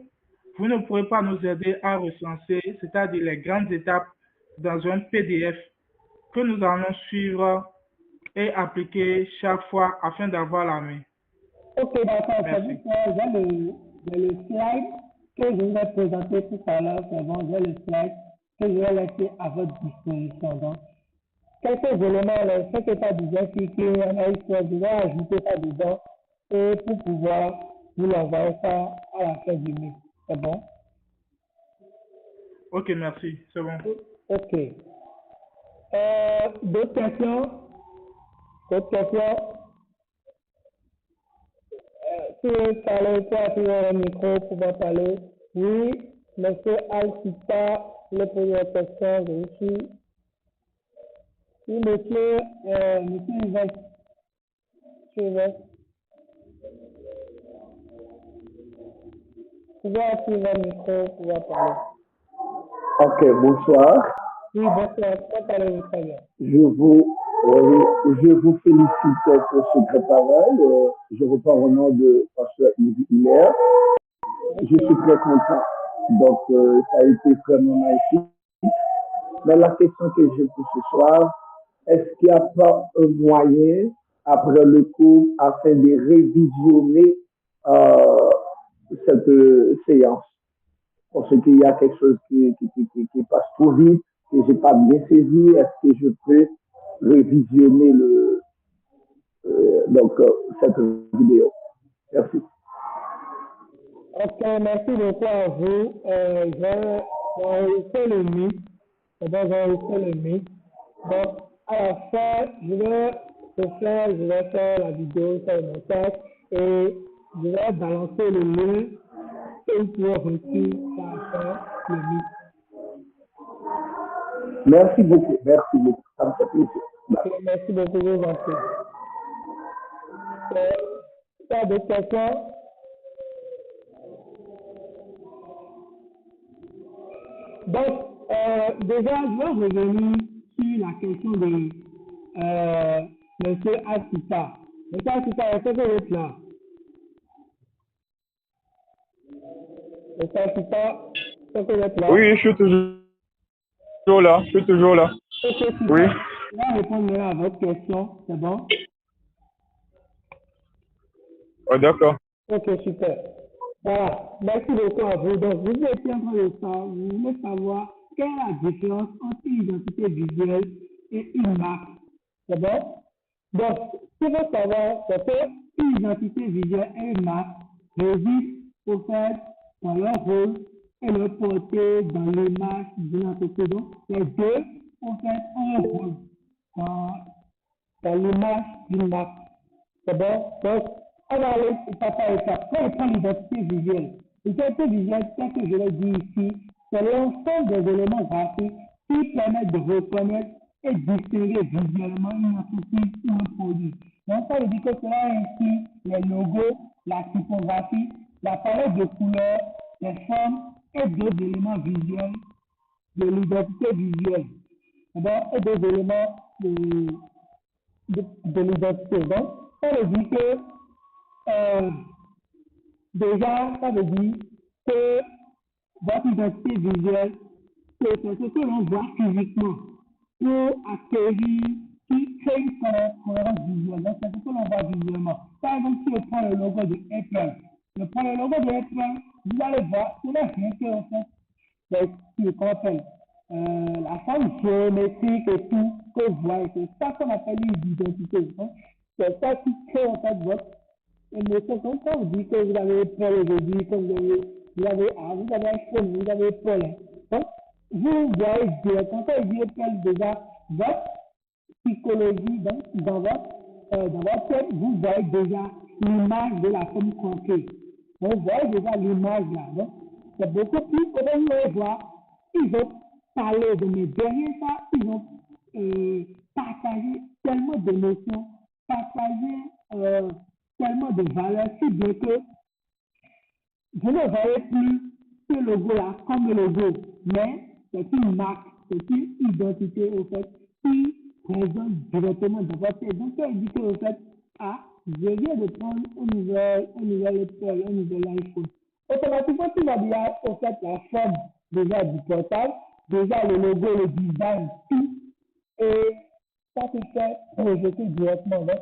vous ne pourrez pas nous aider à recenser, c'est-à-dire les grandes étapes dans un PDF que nous allons suivre et appliquer chaque fois afin d'avoir la main? Ok, d'accord. Merci. J'ai le slide que je vais présenter tout à l'heure. C'est bon, j'ai le slide que je vais laisser à votre disposition. Donc, quelques éléments, ce que tu as déjà cliqué, je vais ajouter ça dedans et pour pouvoir vous l'envoyer ça à la fin du mois. C'est bon? Ok, merci. C'est bon. Ok. D'autres questions? D'autres questions? Si vous parlez, pour activer le micro, pour pouvoir parler. Oui, monsieur Alcita, le poser la question, je suis. Oui, monsieur Yvette. Monsieur Yvette. Vous pouvez activer votre micro pour pouvoir parler. Ok, bonsoir. Oui, bonsoir. Vous parlez très bien. Je vous félicite pour ce grand travail. Je reprends au nom de Pasteur Yves Hilaire. Je suis très content. Donc, ça a été vraiment magnifique. Mais la question que j'ai pour ce soir, est-ce qu'il n'y a pas un moyen, après le cours, afin de révisionner euh, cette séance? Parce qu'il y a quelque chose qui passe trop vite, que je n'ai pas bien saisi. Est-ce que je peux révisionner cette vidéo? Merci. Ok, merci beaucoup à vous. Je vais enregistrer le mythe. J'enregistre le mythe. Donc, à la fin, je vais faire la vidéo sur le montage et je vais balancer le lien et vous pouvez reçu à la fin le mythe. Merci beaucoup. Merci beaucoup. Ça me fait plaisir. Ok, merci beaucoup, je vous en prie. Pas de questions? Donc, déjà, je vais revenir sur la question de M. Asita. M. Asita, est-ce que vous êtes là? M. Asita, est-ce que vous êtes là? Oui, je suis toujours là. Je suis toujours là. Ok, super. Oui. Je vais répondre à votre question, c'est bon? Oh, d'accord. Ok, super. Voilà, merci beaucoup à vous. Donc, vous étiez en train de savoir, vous voulez savoir quelle est la différence entre une identité visuelle et une marque. C'est bon? Donc, ce qu'il faut savoir, c'est qu'une identité visuelle et une marque résident au fait dans leur rôle et leur portée dans l'image d'une entreprise. Donc, les deux, au fait, ont un rôle dans l'image d'une marque. C'est bon? Donc, on va aller étape par étape. Quand on prend l'identité visuelle, l'identité visuelle, tel que je l'ai dit ici, c'est l'ensemble des éléments graphiques qui permettent de reconnaître et distinguer visuellement une entreprise ou un produit. Donc, ça veut dire que cela inclut les logos, la typographie, la palette de couleurs, les formes et d'autres éléments visuels de l'identité visuelle. Et d'autres éléments de l'identité. Donc, ça veut dire que déjà, ça veut dire que votre identité visuelle, c'est ce que l'on voit physiquement pour acquérir, qui crée une cohérence visuelle. Donc, c'est ce que l'on voit visuellement. Par exemple, si je prends le logo de Apple, vous allez voir, ce n'est rien que, en fait, qu'on appelle la forme géométrique et tout que vous voyez. C'est ça qu'on appelle une identité. Donc, c'est ça qui crée en fait votre émotion. Donc, quand vous dites que vous avez Paul aujourd'hui, que vous avez un phone, vous avez Paul. Donc, vous voyez directement, quand vous dites Paul, déjà, votre psychologie, donc, dans votre tête, vous voyez déjà l'image de la forme concrète. Donc, vous voyez déjà l'image là. Donc, c'est beaucoup plus, quand vous allez voir, ils ont parlé de mes derrière ça, ils ont partagé tellement d'émotions, partagé tellement de valeurs, si bien que vous ne voyez plus ce logo-là comme le logo, mais c'est une marque, c'est une identité, au fait, qui résonne directement dans votre tête. Donc, ça veut dire que, au fait, je viens de prendre un nouvel Apple, un nouvel iPhone. Automatiquement, tu vas dire, au fait, la forme déjà du portable, déjà le logo, le design, tout, et ça se fait projeter directement. Donc,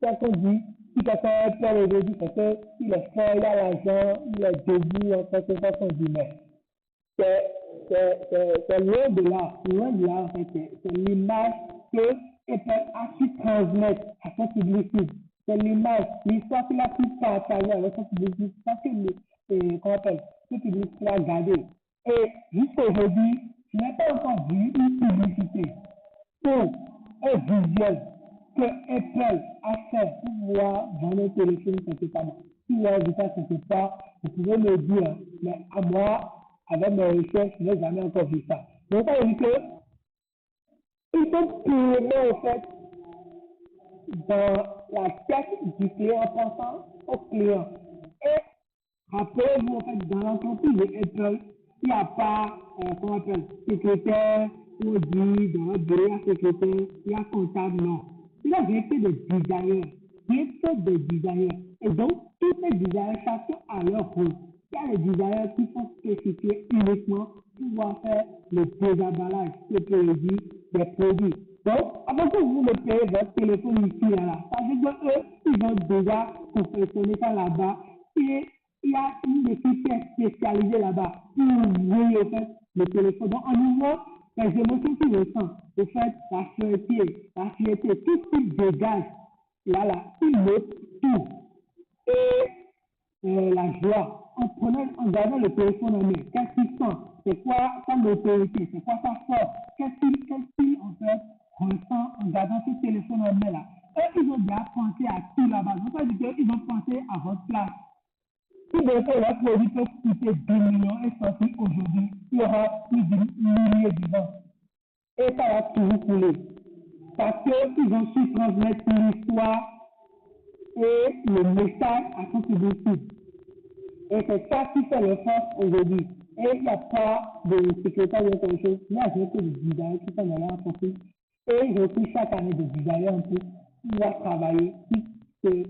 ça qu'on dit, si quelqu'un peut aujourd'hui, c'est qu'il est fort, il a l'argent, il est debout, en fait, c'est ça qu'on dit. Mais c'est loin de là, en fait, c'est l'image que Apple a su transmettre à son public. C'est l'image, l'histoire qu'il a pu partager avec son public, ça que qu'on appelle, ce public l'a gardé. Et jusqu'à aujourd'hui, je n'ai pas encore vu une publicité pour un visuel que Apple a fait pour voir dans le téléphone quelque part. Si vous avez vu ça quelque part, vous pouvez me dire, mais à moi, avec mes recherches, je n'ai jamais encore vu ça. Donc, ça veut dire que ils sont purement, en fait, dans la tête du client pensant au client. Et rappelez-vous, en fait, dans l'entreprise de Apple, il n'y a pas, comment on appelle, secrétaire, ou dit, dans votre bureau, il y a secrétaire, il y a comptable, non. Il y a rien que des designers, rien que des designers. Et donc, tous ces designers, chacun a leur rôle. Il y a les designers qui sont spécifiés uniquement pour pouvoir faire le désemballage, ce que je dis, des produits. Donc, avant que vous le payez votre téléphone ici, là, ça veut dire qu'eux, ils ont déjà confectionné ça là-bas. Et il y a une équipe qui est spécialisée là-bas pour ouvrir, en fait, le téléphone. Donc, en ouvrant, les émotions qu'ils ressentent, en fait, la fierté, tout ce qui dégage, là, ils notent tout. Et la joie, en gardant le téléphone en main, qu'est-ce qu'ils sent? C'est quoi son autorité? C'est quoi sa force? Qu'est-ce qu'il en fait ressent en gardant ce téléphone en main là? Eux, ils ont déjà pensé à tout là-bas. Donc, ça veut dire qu'ils ont pensé à votre place. Si bien sûr leur produit peut coûter 2 millions et sortir aujourd'hui, il y aura plus de milliers de ventes. Et ça va toujours couler. Parce qu'ils ont su transmettre l'histoire et le message à son public. Et c'est ça qui fait le force aujourd'hui. Et il n'y a pas de secrétaire ou quelque chose. Moi, j'ai que des designers qui sont dans l'entreprise. Et je suis chaque année des designers en plus qui doivent travailler, qui se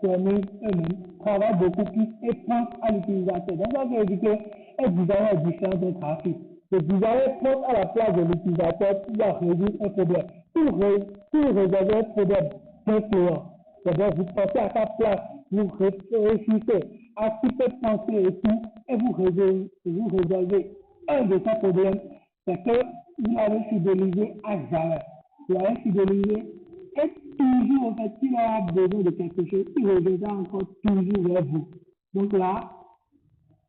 fournissent eux-mêmes, travaillent beaucoup plus et pensent à l'utilisateur. Donc, ça veut dire qu'un designer est différent d'un graphiste. Le designer pense à la place de l'utilisateur qui va résoudre un problème. Pour résoudre un problème d'un client, d'abord, vous pensez à sa place, vous réfléchissez à ce qu'il peut penser et tout, et vous résolvez un de ces problèmes, c'est que vous l'avez fidélisé à jamais. Vous l'avez fidélisé et toujours, en fait, s'il a besoin de quelque chose, il reviendra encore toujours vers vous. Donc là,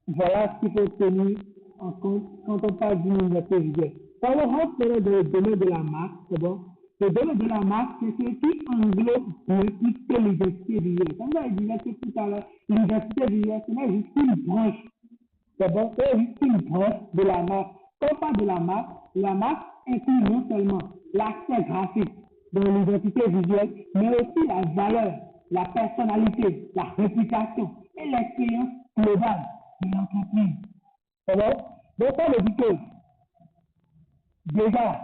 voilà ce qu'il faut tenir en compte quand on parle d'une liberté visuelle. Quand on rentre dans le domaine de la marque, c'est bon. Le domaine de la marque, c'est ce qui englobe toute l'identité visuelle. Comme je disais tout à l'heure, l'identité visuelle, c'est juste une branche. C'est bon, c'est juste une branche de la marque. Quand on parle de la marque inclut non seulement l'aspect graphique de l'identité visuelle, mais aussi la valeur, la personnalité, la réputation et l'expérience globale de l'entreprise. C'est bon? Donc, ça veut dire que, déjà,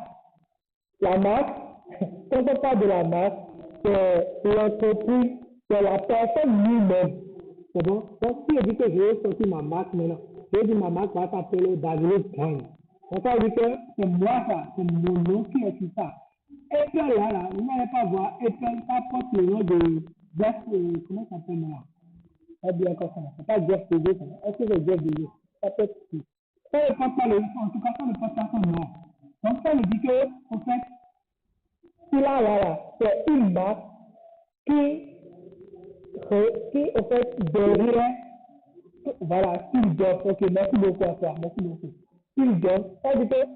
la marque, quand on parle de la marque, c'est l'entreprise, c'est la personne lui-même. C'est bon? Donc, si je dis que je vais sortir ma marque maintenant, je vais dire ma marque va s'appeler David Gang. Donc, ça veut dire que c'est moi ça, c'est mon nom qui est sur ça. Apple là, vous n'allez pas voir, Apple, ça porte le nom de Jeff, comment ça s'appelle là? Ça dit encore ça, c'est pas Jeff Bezos, est-ce que c'est Jeff Bezos? Ça peut être qui? Ça ne porte pas le nom, en tout cas, ça ne porte pas son nom. Donc, ça veut dire que, en fait, là, c'est une marque qui, en fait, derrière, voilà, Steve Jobs, ok, merci beaucoup à toi, merci beaucoup. Steve Jobs, ça veut dire que,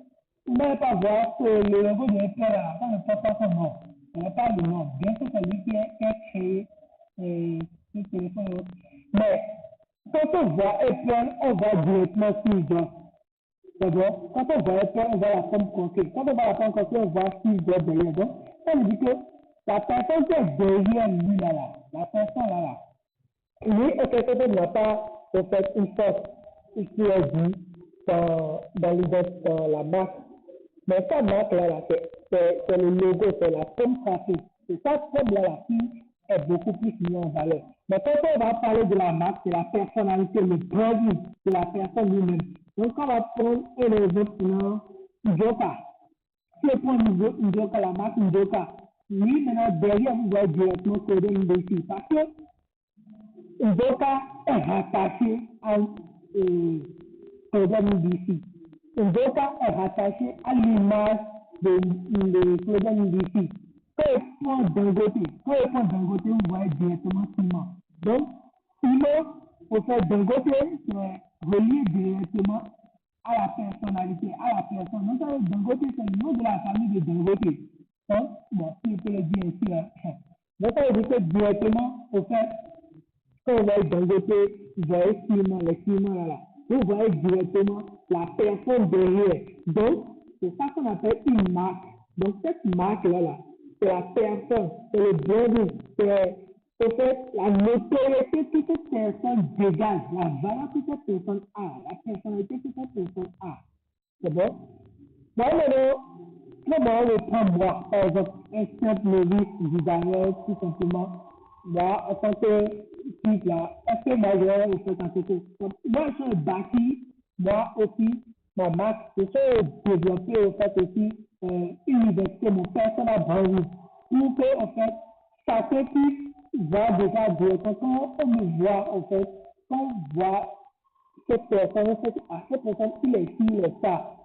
vous n'allez pas voir que le logo de Apple, là, ça ne porte pas son nom. Ça n'a pas le nom. Bien sûr, c'est lui qui a créé ce téléphone. Mais, quand on voit Apple, on voit directement Steve Jobs. D'abord, quand on voit Apple, on voit la forme concrète. Quand on voit la forme concrète, on voit Steve Jobs derrière. Donc, ça veut dire que la personne qui est derrière lui, là, la personne là, lui, en quelque sorte, n'a pas en fait une force qui est due dans la marque. Mais sa marque là, c'est le logo, c'est la forme graphique. C'est sa forme là qui est beaucoup plus mise en valeur. Mais quand on va parler de la marque, c'est la personnalité, le branding de la personne lui-même. Donc, on va prendre un exemple pour Njoka. Si on prend Njoka, la marque Njoka, lui, maintenant, derrière, vous voyez directement coder une dessus. Parce que Njoka est rattaché à Coder DC. Njoka est rattaché à l'image de Coder DC. Quand on prend Dangote, vous voyez directement Simon. Donc, Simon, au fait, Dangote, c'est relié directement à la personnalité, à la personne. Donc, Dangote, c'est le nom de la famille de Dangote. Donc, bon, si je peux le dire ici, donc, ça veut dire que directement, au fait, quand vous voyez Dangote, vous voyez les ciments là, vous voyez directement la personne derrière. Donc, C'est ça qu'on appelle une marque. Donc, cette marque-là, là, c'est la personne, c'est le branding, c'est au fait la notoriété que cette personne dégage, la valeur que cette personne a, la personnalité que cette personne a. C'est bon? Bon, maintenant, comment on le prend moi, par exemple, un simple novice designer, tout simplement, moi, en tant que type là, est-ce que moi, je vais faire quelque chose? Moi, je suis bâti, moi aussi, ma marque, je suis développé, au fait, aussi, une identité, mon personnel branding, pour que, en fait, chacun puisse voir déjà directement, quand on me voit, en fait, quand on voit cette personne, cette personne, il est qui, il est ça.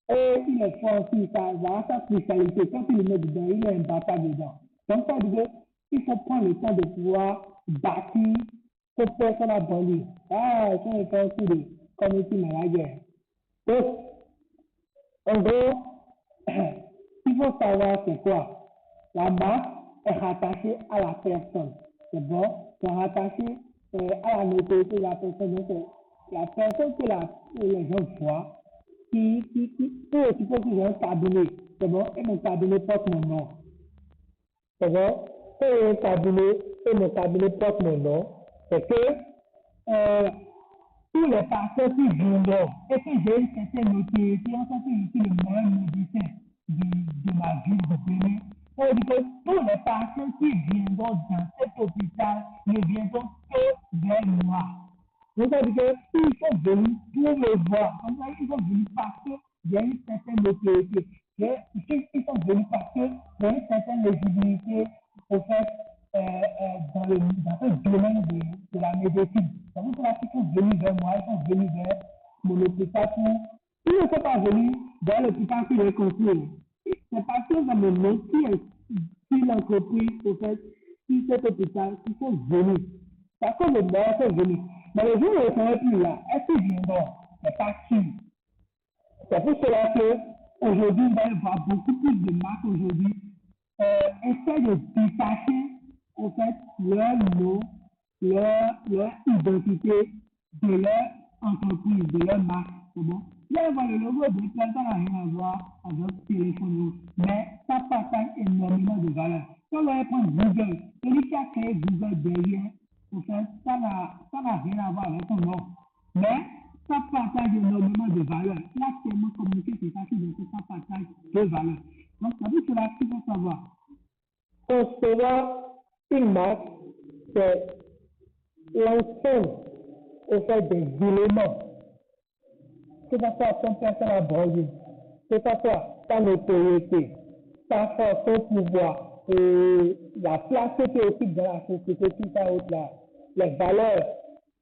Et il est fort aussi, ça va sa spécialité. Quand il le met dedans, il est imbattable dedans. Donc, ça veut dire qu'il faut prendre le temps de pouvoir bâtir cette personne à banlieue. Ah, ils sont fait aussi de community manager. Donc, en gros, il faut savoir c'est quoi. La marque est rattachée à la personne. C'est bon? C'est rattaché à la notoriété de la personne. Donc, c'est la personne que les gens voient eux aussi faut qu'ils aient un cabinet. C'est bon? Et mon cabinet porte mon nom. C'est bon? Et un cabinet, et mon cabinet porte mon nom. C'est que tous les personnes qui viennent et qui j'ai une certaine notoriété, en fait, je suis le meilleur musicien de ma ville de Bénin. On dit que tous les personnes qui viendront dans cet hôpital ne viendront que vers moi. Donc, ça veut dire qu'ils sont venus pour me voir. Donc, ils sont venus parce qu'il y a une certaine notoriété. Ils sont venus parce qu'il y a une certaine légibilité, au fait, dans ce domaine de la médecine. Donc, ils sont venus vers moi, ils sont venus vers mon hôpital pour. Ils ne sont pas venus vers l'hôpital qui est construit. C'est parce que dans mon nom, qui l'entreprise, au fait, qui cet hôpital, qui sont venus. Parce que les morts sont venus. Mais les jours où ils ne seront plus là, est-ce qu'ils viendront? C'est pas sûr. C'est pour cela qu'aujourd'hui, vous allez voir beaucoup plus de marques aujourd'hui essaient de détacher en fait leur nom, leur identité de leur entreprise, de leur marque. C'est bon? Là, on voit le logo de quelqu'un n'a rien à voir avec téléphone, mais ça partage énormément de valeur. Quand on va prendre Google, celui qui a créé Google derrière, en fait, ça n'a rien à voir avec son nom. Mais ça partage énormément de valeur. Il a tellement communiqué c'est ça qui veut que ça partage de valeur. Donc, ça veut cela qu'il faut savoir. Concevoir une marque, c'est l'ensemble au fait des éléments, que ce soit ton personnel branding, que ce soit ta notoriété, ta force, ton pouvoir, et la place que tu occupes dans la société, tout ça, autre là, les valeurs,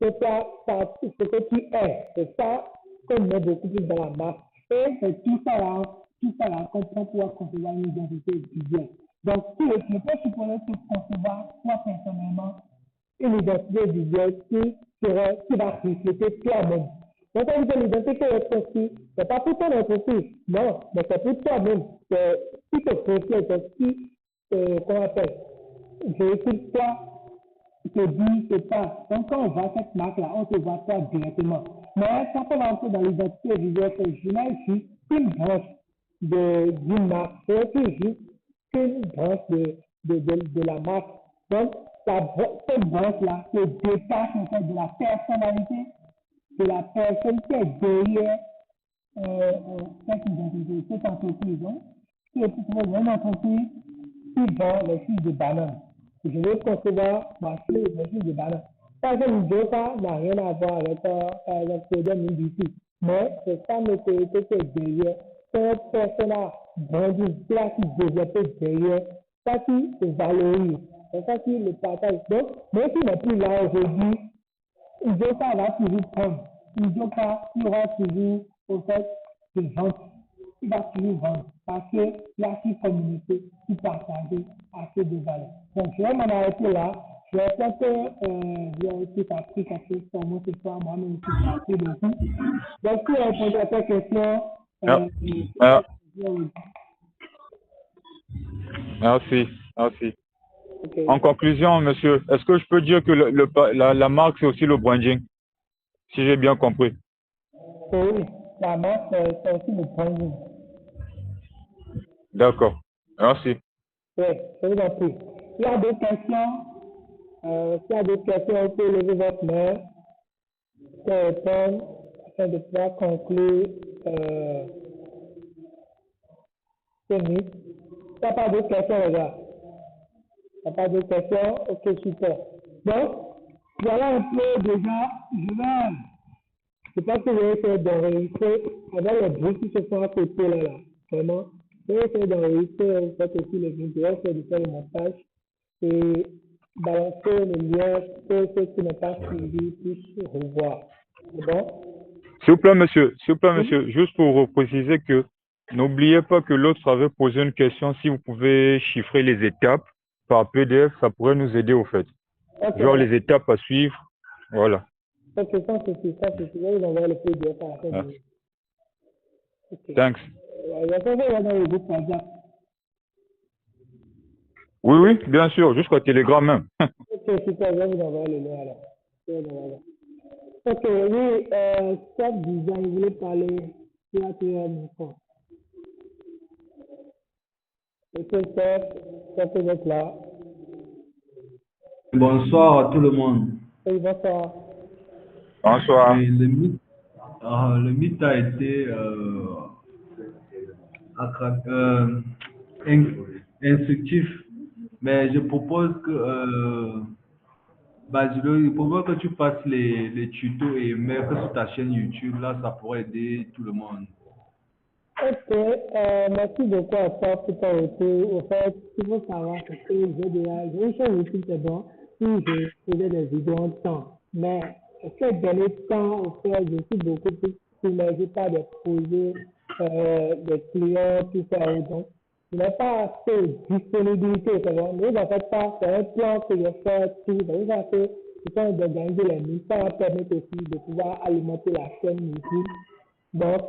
ce que tu es, c'est ça qu'on met beaucoup plus dans la marque. Et c'est tout ça là qu'on prend pour concevoir une identité visuelle. Donc, tu ne peux supposer que concevoir, toi personnellement, une identité visuelle qui va refléter toi-même. Donc, ça veut dire que l'identité est construite, ce n'est pas pour ton entreprise, non, mais c'est pour toi-même. C'est qui te reflète, qui, qu'on appelle, véhicule toi, te dit, te parle. Donc, quand on voit cette marque-là, on te voit toi directement. Mais quand on va entrer dans l'identité visuelle, je n'ai juste une branche d'une marque, c'est juste une branche de la marque. Donc, cette branche-là se détache en fait de la personnalité de la personne qui est derrière cette identité, cette entreprise. Donc, qui est plutôt une entreprise qui vend les fils de banane. Je veux concevoir ma fille les fils de banane. Par exemple, Josa n'a rien à voir avec le produit Minditi. Mais c'est sa notoriété qui est derrière. C'est une personne branding, là qui développe derrière, ça qui valorise, c'est ça qui le partage. Donc, même s'il n'est plus là aujourd'hui, Josa va toujours prendre. Josa, il aura toujours, au fait, des ventes. Il va toujours vendre parce qu'il a su communiquer, su partager assez de valeur. Donc, je vais m'en arrêter là. Je vais peut-être, j'ai aussi appris quelque chose sur moi ce soir, moi-même aussi, j'ai appris beaucoup. Donc, si on pose à cette question, merci, merci. okay. En conclusion, monsieur, est-ce que je peux dire que la marque, c'est aussi le branding, si j'ai bien compris? Oui, la marque, c'est aussi le branding. D'accord. Merci. Oui, je vous en prie. S'il y a d'autres questions, s'il y a d'autres questions, vous pouvez lever votre main pour répondre afin de pouvoir conclure ce mythe. Il n'y a pas d'autres questions, les gars. Il n'y a pas d'autres questions? Ok, super. Donc, voilà un peu déjà, je pense que je vais essayer d'enregistrer avec les bruits qui se font à côté là, vraiment. Je vais essayer d'enregistrer en fait aussi les vidéos, je vais essayer de faire le montage et balancer le lien pour ceux qui n'ont pas suivi puissent revoir. C'est bon? S'il vous plaît, monsieur, juste pour préciser que n'oubliez pas que l'autre avait posé une question. Si vous pouvez chiffrer les étapes par PDF, ça pourrait nous aider au fait. Ok, Genre les étapes à suivre. Voilà. ok, sans souci, sans souci. Je vais vous envoyer le PDF à la fin Ah, du. Ok. thanks. Il y a combien dans le groupe WhatsApp? Oui, oui, bien sûr, jusqu'au Telegram même. Ok, super, je vais vous envoyer le lien alors. Je vais vous envoyer. Ok, oui, Step Design, je voulais parler de la micro. Ok, Step est d'être là. Bonsoir à tout le monde. Oui, bonsoir. Bonsoir. Oui, le mythe a été in- instructif, mais je propose que je propose que tu fasses les tutos et mettre sur ta chaîne YouTube. Là, ça pourrait aider tout le monde. Ok, merci beaucoup à toi pour ton retour. Au fait, il faut savoir que j'ai une chaîne YouTube, c'est bon, où je faisais des vidéos en temps. Mais ces derniers temps, au fait, je suis beaucoup plus submergé par des projets, des clients, tout ça. Donc, je n'ai pas assez de disponibilité, c'est bon. Mais en fait, pas, c'est un plan que je fais tout. Ça veut dire que je suis en train d'organiser les nuits. Ça va permettre aussi de pouvoir alimenter la chaîne YouTube. Donc,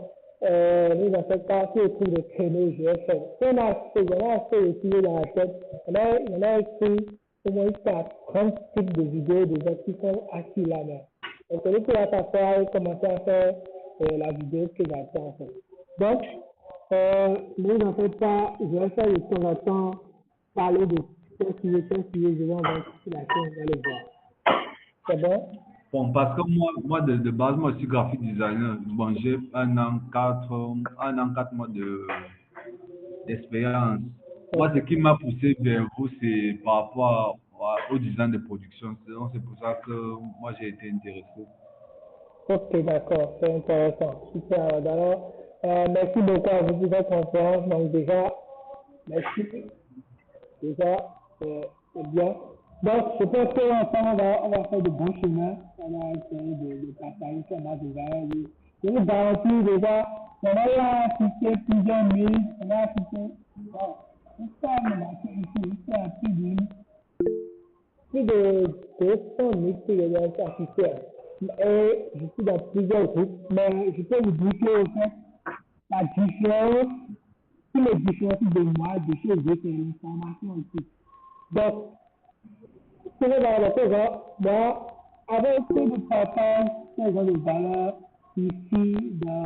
nous en fait partie au cours de créneaux, je vais faire. On a assez étudié dans la tête. On a écrit au moins jusqu'à 30 types de vidéos de gens qui sont assis là-bas. Donc, celui qui va s'asseoir et commencer à faire la vidéo que j'attends en fait. Donc, nous en fait pas, je vais faire de temps en temps parler de tel sujet, je vais envoyer sur la chaîne, vous allez voir. C'est bon? Bon, parce que moi de base, moi, je suis graphic designer. Bon, j'ai 1 an, 4 mois d'expérience. Moi, ce qui m'a poussé vers vous, c'est par rapport au design de production. Donc, c'est pour ça que moi, j'ai été intéressé. Ok, d'accord, c'est intéressant. Super. Alors, merci beaucoup à vous pour votre confiance. Donc, déjà, merci. Déjà, c'est bien. Donc, je pense qu'ensemble, on va faire de bons chemins. On va essayer de partager ce qu'on a déjà. Je vous garantis déjà, on a assisté plusieurs mille, on a assisté, bon, tout ça, on a ici à plus de 200 000 que j'ai assisté. Et je suis dans plusieurs groupes, mais je peux vous dire que, en fait, la différence, toutes les différences de moi, de chez eux, c'est l'information aussi. Donc, c'est dans le programme, moi, avec peu de partage, ces gens de valeur ici dans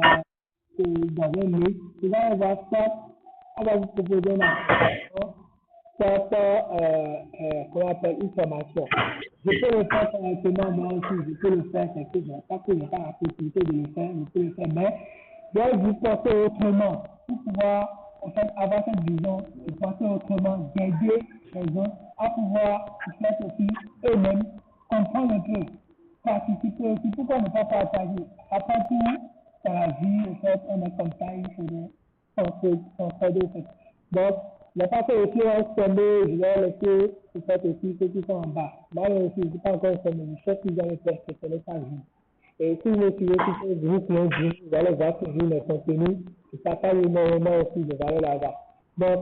un livre, là, on va vous proposer une application, qu'on appelle une formation. Je peux le faire correctement, moi aussi, je peux le faire, c'est que je n'ai pas la possibilité de le faire, je peux le faire, mais je vais vous penser autrement pour pouvoir, en fait, avoir cette vision de penser autrement, d'aider les gens à pouvoir faire aussi eux-mêmes, comprendre un peu, participer aussi, pourquoi ne pas partager. Après tout, dans la vie, en fait, on est comme ça, il faudrait s'entraider, en fait. Donc, il n'y a pas que les pieds vont tomber, je vais laisser, en fait, aussi ceux qui sont en bas. Moi aussi, je ne suis pas encore tombé, je sais qu'ils allaient faire, que ce n'est pas juste. Et si vous suivez tous ces groupes lundi, vous allez voir toujours les contenus qui partagent énormément aussi de valeur là-bas. Donc,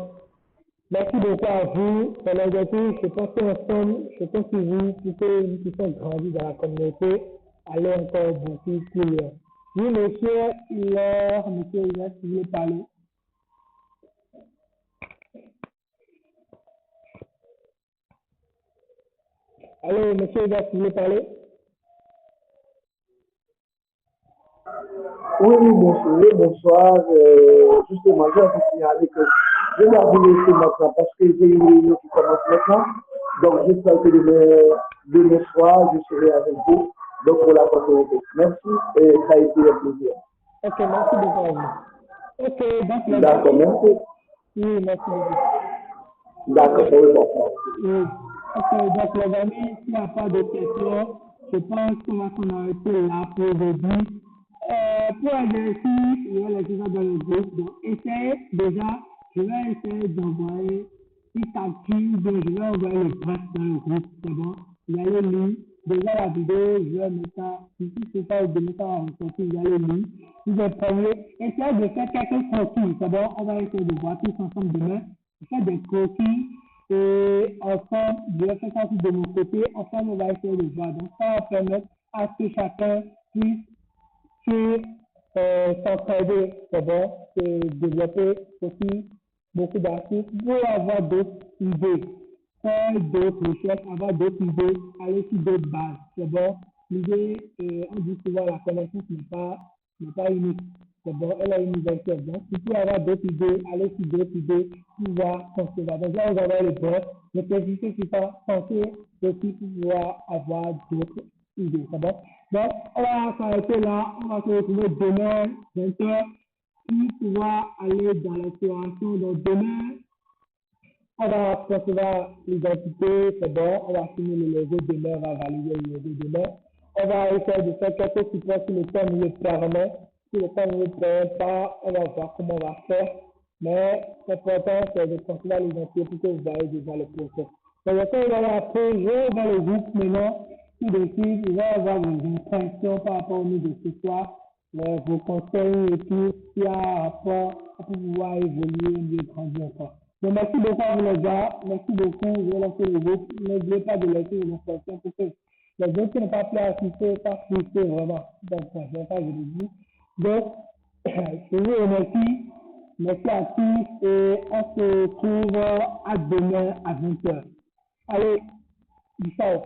merci beaucoup à vous. Pour l'objectif, je pense qu'ensemble, je pense que vous, tous ceux qui sont grandis dans la communauté, allez encore beaucoup plus loin. Oui, monsieur Hilaire, si vous voulez parler. Allô, monsieur Hilaire, si vous voulez parler. Oui, bonsoir. Justement, je vais vous signaler que Je dois vous laisser maintenant parce que j'ai une réunion qui commence maintenant. Donc, j'espère que demain soir, je serai avec vous. Donc, pour la continuité. Merci et ça a été un plaisir. Ok, merci beaucoup à vous. Ok, donc D'accord, merci. oui, merci beaucoup. D'accord, au revoir. Oui. Ok, donc les amis, s'il n'y a pas de questions, je pense qu'on va s'en arrêter là pour aujourd'hui. Pour l'exercice, il y a les choses dans le groupe. Donc, essayez déjà, je vais essayer d'envoyer une capture, donc je vais envoyer le bref dans le groupe. C'est bon, vous allez lire. Déjà la vidéo, je vais mettre ça, ici c'est ça, de mettre ça en sortie, vous allez lire. Vous apprenez, essayez de faire quelques croquis. C'est bon, on va essayer de voir tous ensemble demain. Faites des croquis. Et ensemble, je vais faire ça aussi de mon côté. Ensemble, on va essayer de voir. Donc, ça va permettre à ce que chacun puisse s'entraider, c'est bon, et développer aussi beaucoup d'artistes pour avoir d'autres idées, faire d'autres recherches, avoir d'autres idées, aller sur d'autres bases, c'est bon. L'idée, on dit souvent la connaissance n'est pas unique. C'est bon, elle est universelle. Donc, si tu avoir d'autres idées, aller sur d'autres idées, pouvoir concevoir. Donc là, vous avez le bref, mais persistez sur ça, pensez aussi pouvoir avoir d'autres idées. C'est bon? Donc, on va s'arrêter là. On va se retrouver demain, 20h, pour pouvoir aller dans l'exploration. Donc, demain, on va concevoir l'identité, c'est bon. On va finir le logo demain, on va valider le logo demain. On va essayer de faire quelques supports si le temps ne le permet. Si le temps ne le permet pas, on va voir comment on va faire. Mais l'important, c'est de concevoir l'identité pour que vous voyez déjà le process. Donc, quand vous allez après, je vais dans le groupe maintenant. Tout de suite, vous allez avoir vos impressions par rapport au niveau de ce soir, vos conseils et tout, ce qu'il y a à faire pour pouvoir évoluer, mieux grandir encore. Donc, merci beaucoup à vous les gars. Merci beaucoup. Je vais lancer le groupe. N'oubliez pas de laisser vos impressions pour que les autres qui n'ont pas pu assister, pas frustrés vraiment. Donc, je vais pas je le dis. Donc, je vous remercie. Merci à tous et on se retrouve à demain à 20h. Allez, ciao.